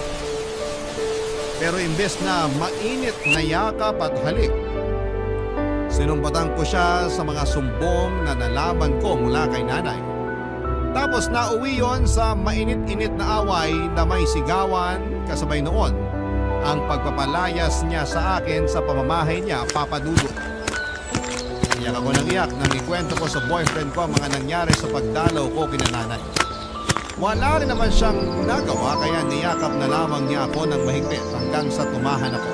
Pero imbes na mainit na yakap at halik, sinumbatan ko siya sa mga sumbong na nalaman ko mula kay nanay. Tapos nauwi yon sa mainit-init na away na may sigawan kasabay noon ang pagpapalayas niya sa akin sa pamamahay niya, Papa Dudut. Iyak ako ng iyak nang ikwento ko sa boyfriend ko ang mga nangyari sa pagdalaw ko kina nanay. Wala rin naman siyang nagawa kaya niyakap na lamang niya ako ng mahigpit hanggang sa tumahan ako.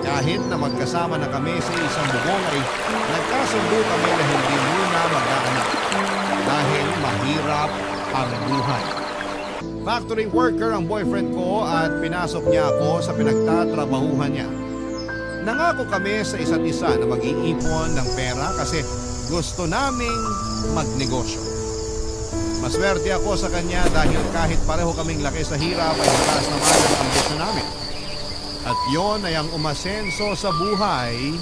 Kahit na magkasama na kami sa isang bubong ay nagkasundo kami na hindi muna mag-aanak dahil mahirap ang buhay. Factory worker ang boyfriend ko at pinasok niya ako sa pinagtatrabahuhan niya. Nangako kami sa isa't isa na mag-iipon ng pera kasi gusto naming magnegosyo. Maswerte ako sa kanya dahil kahit pareho kaming laki sa hirap ay mataas naman ang ambisyon namin. At yon ay ang umasenso sa buhay,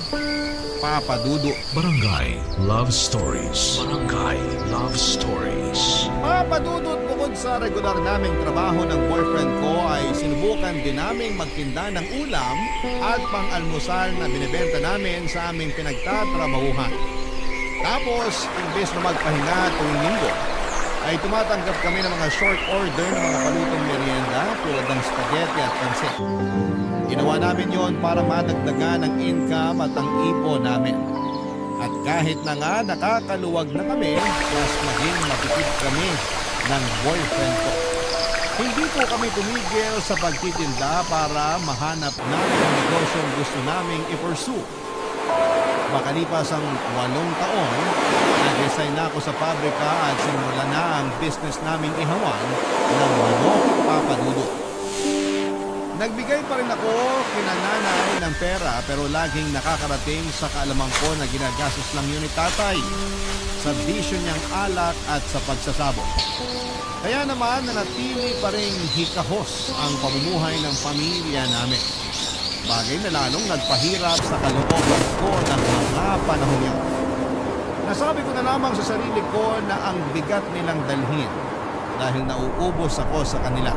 Papa Dudut. Barangay Love Stories. Barangay Love Stories. Papa Dudut, bukod sa regular naming trabaho ng boyfriend ko ay sinubukan din naming magtinda ng ulam at pang-almusal na binibenta namin sa aming pinagtatrabahuhan. Tapos, imbes na magpahinga tuwing linggo, ay tumatanggap kami ng mga short order ng mga palutong merienda tulad ng spaghetti at pansit. Ginawa namin yon para madagdagan ang income at ang ipon namin. At kahit na nga nakakaluwag na kami, mas maging matipid kami ng boyfriend ko. Hindi po kami tumigil sa pagtitinda para mahanap namin ang negosyong gusto naming i-pursue. Makalipas ang 8 taon, nag-resign na ako sa pabrika at simula na ang business namin ihawan ng manok, Papa Dudut. Nagbigay pa rin ako kinananay ng pera pero laging nakakarating sa kaalaman ko na ginagastos lang yun ni tatay sa bisyo niyang alak at sa pagsasabog. Kaya naman nanatili pa rin hikahos ang pamumuhay ng pamilya namin. Bagay na lalong nagpahirap sa kalooban ko ng mga panahon yun. Nasabi ko na lamang sa sarili ko na ang bigat nilang dalhin dahil nauubos ako sa kanila.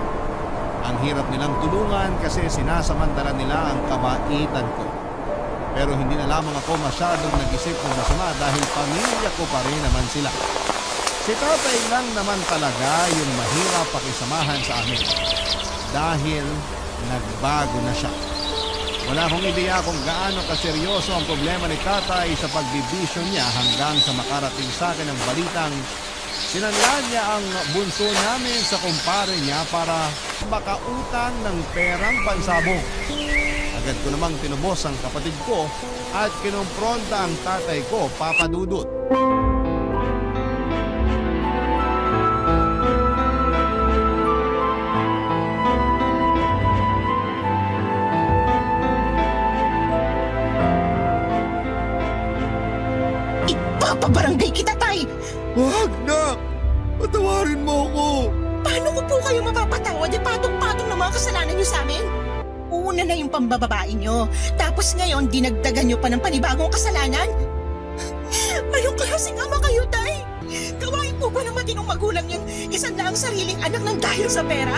Ang hirap nilang tulungan kasi sinasamantala nila ang kabaitan ko. Pero hindi na lamang ako masyadong nag-isip ng masama dahil pamilya ko pa rin naman sila. Si tatay lang naman talaga yung mahirap pakisamahan sa amin dahil nagbago na siya. Wala akong ideya kung gaano kaseryoso ang problema ni tatay sa pagbibisyo niya hanggang sa makarating sa akin ang balitang sinanlan niya ang bunso namin sa kumpare niya para makautang ng perang pansabong. Agad ko namang tinubos ang kapatid ko at kinumpronta ang tatay ko, Papa Dudut. Ipapabarangay kita, tay! Wag, nak! Patawarin mo ako! Paano ko po kayo mapapatawad? Patong-patong na mga kasalanan niyo sa amin? Una na yung pambababae niyo. Tapos ngayon, dinagdagan niyo pa ng panibagong kasalanan? Anong klaseng ama kayo, tay? Gawain po ba ng matinong magulang yung isang na ang sariling anak ng dahil sa pera?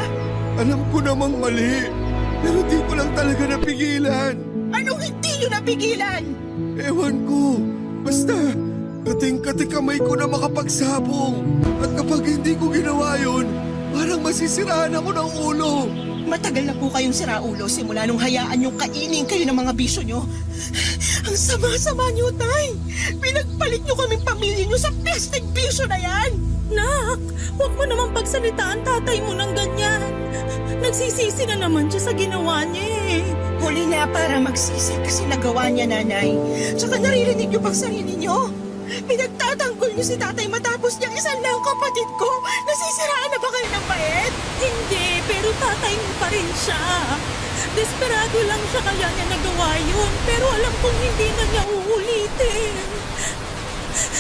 Alam ko namang mali, pero di ko lang talaga napigilan. Anong hindi niyo napigilan? Ewan ko, basta kating-kati kamay ko na makapagsabong. At kapag hindi ko ginawa yun, parang masisiraan ako ng ulo. Matagal na po kayong siraulo simula nung hayaan yung kainin kayo ng mga bisyo nyo. Ang sama-sama nyo, tay! Pinagpalit nyo kaming pamilya nyo sa plastic bisyo na yan! Nak, huwag mo namang pagsalitaan tatay mo ng ganyan. Nagsisisi na naman siya sa ginawa niya eh. Huli na para magsisi kasi nagawa niya, nanay. Tsaka naririnig nyo pang sarili nyo. Pinagtatanggol niyo si tatay matapos niyang isan lang kapatid ko. Nasisiraan na ba kayo ng bait? Hindi, pero tatay mo pa rin siya. Desperado lang siya kaya niya nagawa yun. Pero alam kong hindi na niya uulitin.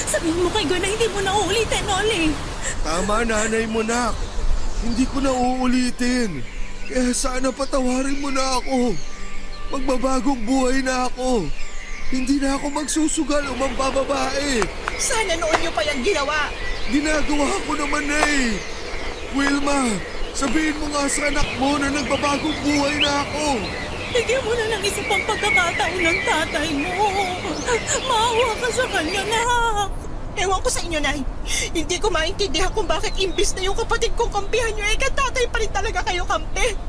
Sabihin mo kay Gwen na hindi mo na uulitin, Oli. Tama, nanay mo, nak. Hindi ko na uulitin. Kaya sana patawarin mo na ako. Magbabagong buhay na ako. Hindi na ako magsusugal o mambababae. Sana noon niyo pa yung ginawa. Ginagawa ko naman na eh. Wilma, sabihin mo nga sa anak mo na nagbabagong buhay na ako. Bigyan mo na ng isa pang pagkakataon ng tatay mo. Maawa ka sa kanya, nak. Ewan ko sa inyo, Nay. Hindi ko maintindihan kung bakit imbis na yung kapatid kong kampihan niyo, katatay pa rin talaga kayo kampi.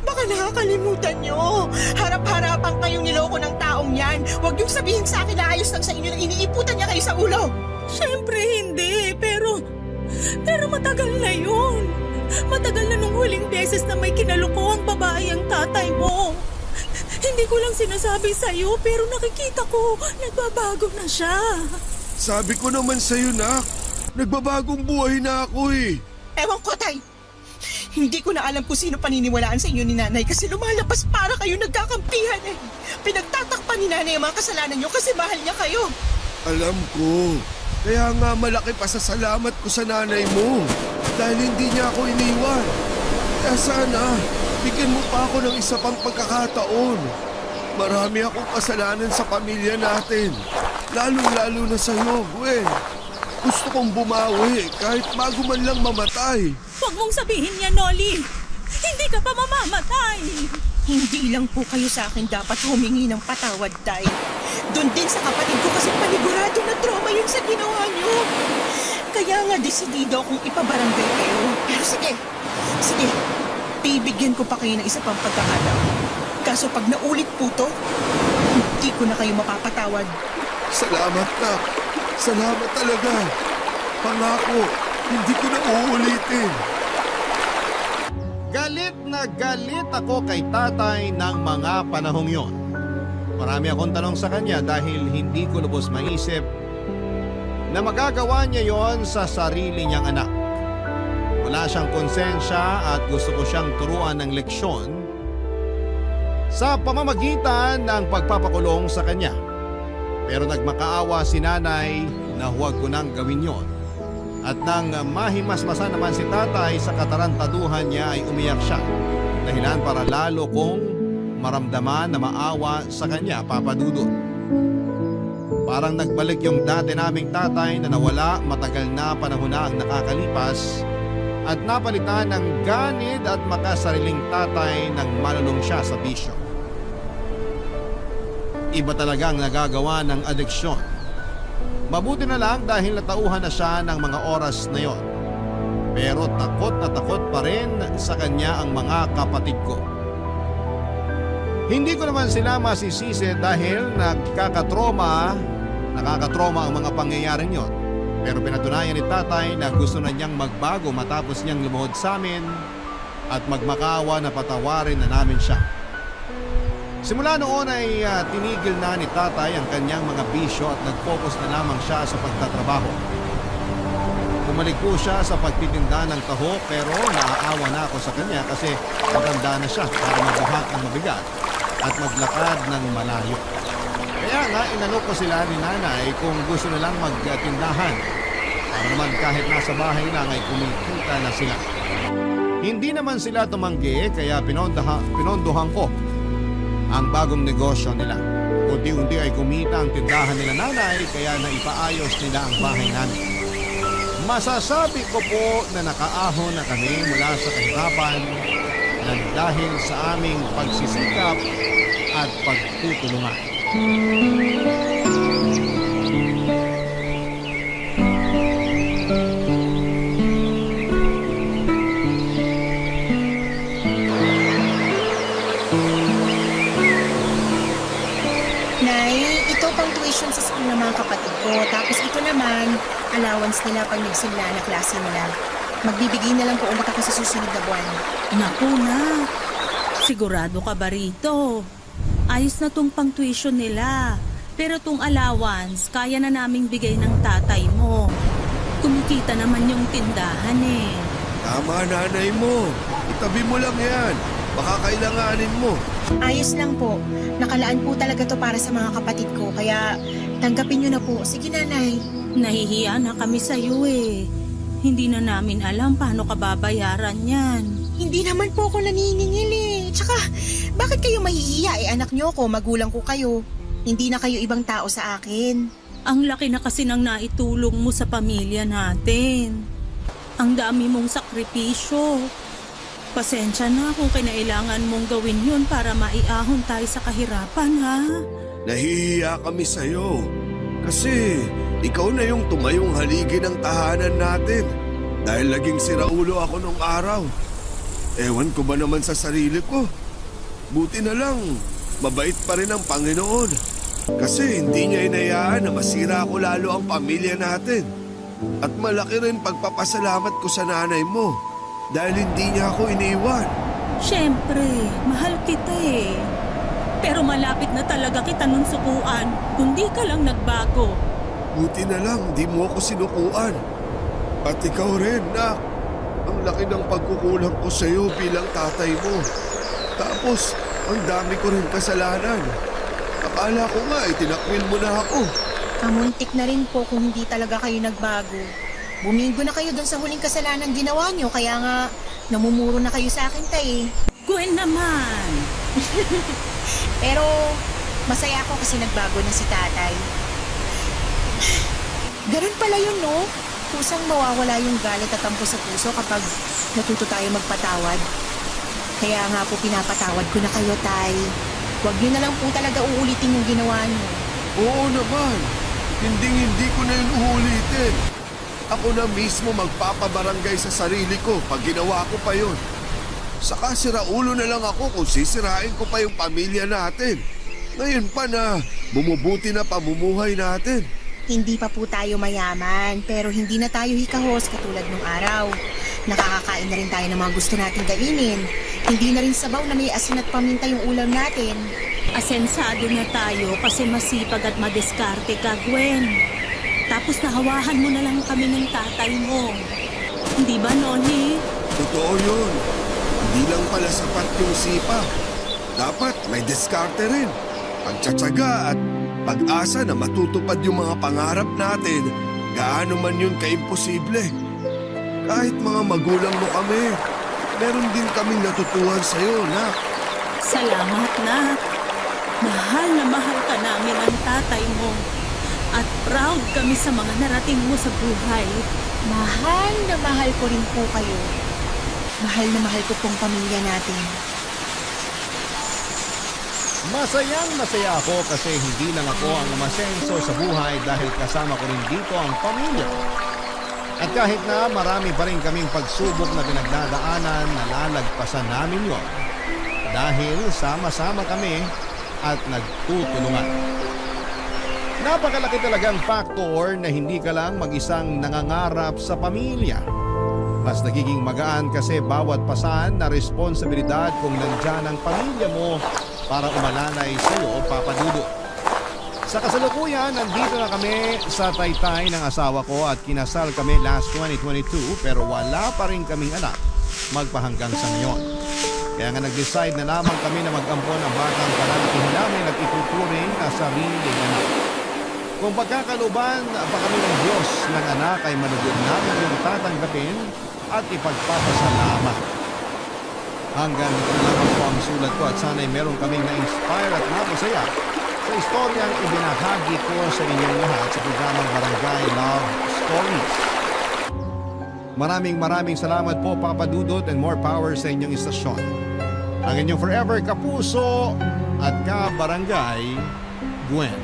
Baka nakakalimutan niyo. Harap-harapan kayong niloko ng taong yan. Huwag niyong sabihin sa akin na ayos lang sa inyo na iniiputan niya kayo sa ulo. Siyempre hindi, pero matagal na yun. Matagal na nung huling beses na may kinaloko ang babae ang tatay mo. Hindi ko lang sinasabi sa'yo, pero nakikita ko, nagbabago na siya. Sabi ko naman sa'yo, nak. Nagbabagong buhay na ako eh. Ewan ko, Tay. Hindi ko na alam kung sino paniniwalaan sa inyo ni Nanay kasi lumalabas para kayo nagkakampihan eh. Pinagtatakpan ni Nanay ang mga kasalanan niyo kasi mahal niya kayo. Alam ko. Kaya nga malaki pa sa salamat ko sa nanay mo. Dahil hindi niya ako iniwan. Kaya sana, bigyan mo pa ako ng isa pang pagkakataon. Marami akong kasalanan sa pamilya natin. Lalo-lalo na sa'yo, Gwen. Gusto kong bumawi kahit bago man lang mamatay. Huwag mong sabihin yan, Noli. Hindi ka pa mamamatay. Hindi lang po kayo sa akin dapat humingi ng patawad, Tay. Doon din sa kapatid ko kasi panigurado na trauma yun sa ginawa niyo. Kaya nga desidido akong ipabarangay kayo. Pero sige, bibigyan ko pa kayo ng isa pang pagkakataon. Kaso pag naulit po to, hindi ko na kayo mapapatawad. Salamat, nak. Salamat talaga. Pangako, hindi ko na uulitin. Galit na galit ako kay tatay ng mga panahong yon. Marami akong tanong sa kanya dahil hindi ko lubos maisip na magagawa niya yon sa sarili niyang anak. Wala siyang konsensya at gusto ko siyang turuan ng leksyon sa pamamagitan ng pagpapakulong sa kanya. Pero nagmakaawa si nanay na huwag ko nang gawin yon. At nang mahimasmasan naman si tatay sa katarantaduhan niya ay umiyak siya. Dahilan para lalo kong maramdaman na maawa sa kanya, Papa Dudut. Parang nagbalik yung dati naming tatay na nawala matagal na panahon na ang nakakalipas at napalitan ng ganid at makasariling tatay nang malulong siya sa bisyo. Iba talagang nagagawa ng adeksyon. Mabuti na lang dahil natauhan na siya ng mga oras na yon. Pero takot na takot pa rin sa kanya ang mga kapatid ko. Hindi ko naman sila masisisi dahil nakakatroma ang mga pangyayaring yon. Pero pinatunayan ni tatay na gusto na niyang magbago matapos niyang lumuhod sa amin at magmakaawa na patawarin na namin siya. Simula noon ay tinigil na ni tatay ang kanyang mga bisyo at nag-focus na lamang siya sa pagtatrabaho. Bumalik po siya sa pagtitinda ng taho pero naaawa na ako sa kanya kasi matanda na siya para mabuhat ng mabigat at maglakad ng malayo. Kaya nga inalok ko sila ni nanay kung gusto nilang magtindahan para naman kahit nasa bahay lang ay kumikita na sila. Hindi naman sila tumanggi kaya pinondohan ko ang bagong negosyo nila. Unti-unti ay kumita ang tindahan nila nanay kaya naipaayos nila ang bahay namin. Masasabi ko po na nakaahon na kami mula sa kahirapan ng dahil sa aming pagsisikap at pagtutulungan. Tuition sa school ng mga kapatid ko. Tapos ito naman, allowance nila pag nagsimula na klase nila. Magbibigay na lang po ulit ako sa susunod na buwan. Naku na, sigurado ka ba rito? Ayos na tong pang-tuition nila. Pero tong allowance, kaya na naming bigay ng tatay mo. Kumikita naman yung tindahan eh. Tama, nanay mo. Itabi mo lang yan. Baka kailanganin mo. Ayos lang po. Nakalaan po talaga to para sa mga kapatid ko, kaya tanggapin nyo na po. Sige, nanay. Nahihiya na kami sa'yo eh. Hindi na namin alam paano ka babayaran yan. Hindi naman po ako naniningil eh. Tsaka, bakit kayo mahihiya? Anak nyo ko, magulang ko kayo. Hindi na kayo ibang tao sa akin. Ang laki na kasi ng naitulong mo sa pamilya natin. Ang dami mong sakripisyo. Pasensya na kung kinailangan mong gawin yun para maiahon tayo sa kahirapan, ha? Nahihiya kami sa'yo. Kasi ikaw na yung tumayong haligi ng tahanan natin. Dahil naging siraulo ako nung araw. Ewan ko ba naman sa sarili ko. Buti na lang, mabait pa rin ang Panginoon. Kasi hindi niya inayaan na masira ko lalo ang pamilya natin. At malaki rin pagpapasalamat ko sa nanay mo. Dahil hindi niya ako iniwan. Siyempre, mahal kita eh. Pero malapit na talaga kita nun sukuan, kundi ka lang nagbago. Buti na lang, di mo ako sinukuan. At ikaw rin, nak. Ang laki ng pagkukulang ko sa'yo bilang tatay mo. Tapos, ang dami ko rin kasalanan. Akala ko nga, itinakwil mo na ako. Kamuntik na rin po kung hindi talaga kayo nagbago. Bumigo na kayo dun sa huling kasalanan ginawa nyo, kaya nga namumuro na kayo sa akin, tay. Gwen naman! Pero masaya ako kasi nagbago na si tatay. Ganun pala yun, no? Kusang mawawala yung galit at tampo sa puso kapag natuto tayo magpatawad. Kaya nga po pinapatawad ko na kayo, tay. Huwag nyo na lang po talaga uulitin yung ginawa nyo. Oo naman. Hindi ko na yun uulitin. Ako na mismo magpapabarangay sa sarili ko pag ginawa ko pa yun. Saka siraulo na lang ako kung sisirain ko pa yung pamilya natin. Ngayon pa na bumubuti na pamumuhay natin. Hindi pa po tayo mayaman, pero hindi na tayo hikahos katulad nung araw. Nakakakain na rin tayo ng mga gusto nating kainin. Hindi na rin sabaw na may asin at paminta yung ulam natin. Asensado na tayo kasi masipag at madiskarte ka, Gwen. Tapos nahawahan mo na lang kami ng tatay mo. Hindi ba, Noni? Totoo yun. Hindi lang pala sapat yung sipa. Dapat may diskarte rin. Pagtsatsaga at pag-asa na matutupad yung mga pangarap natin, gaano man yun kaimposible. Kahit mga magulang mo kami, meron din kaming natutuhan sa'yo, nak. Salamat, Nak. Mahal na mahal ka namin ang tatay mo. At proud kami sa mga narating mo sa buhay. Mahal na mahal ko rin po kayo. Mahal na mahal ko pong pamilya natin. Masayang masaya ako kasi hindi lang ako ang umasenso sa buhay dahil kasama ko rin dito ang pamilya. At kahit na marami pa rin kaming pagsubok na pinagdadaanan, nalalagpasan namin yon. Dahil sama-sama kami at nagtutulungan. Napakalaki talagang factor na hindi ka lang mag-isang nangangarap sa pamilya. Mas nagiging magaan kasi bawat pasan na responsibilidad kung nandyan ang pamilya mo para umalalay sa iyo, Papa Dudut. Sa kasalukuyan, nandito na kami sa Taytay ng asawa ko at kinasal kami last 2022 pero wala pa rin kaming anak magpahanggang sa ngayon. Kaya nga nag-decide na lamang kami na mag-ampon ang batang kalalakihan namin at ituturing na sariling anak. Kung pagkakaluban pa kami ng Diyos ng anak ay manugod namin yung tatanggapin at ipagpapasalamat. Hanggang ito lamang po ang sulat ko at sana'y meron kaming na-inspire at napasaya sa istoryang ibinahagi ko sa inyong lahat sa programang Barangay Love Stories. Maraming salamat po, Papa Dudut, and more power sa inyong istasyon. Ang inyong forever kapuso at ka-barangay, Gwen.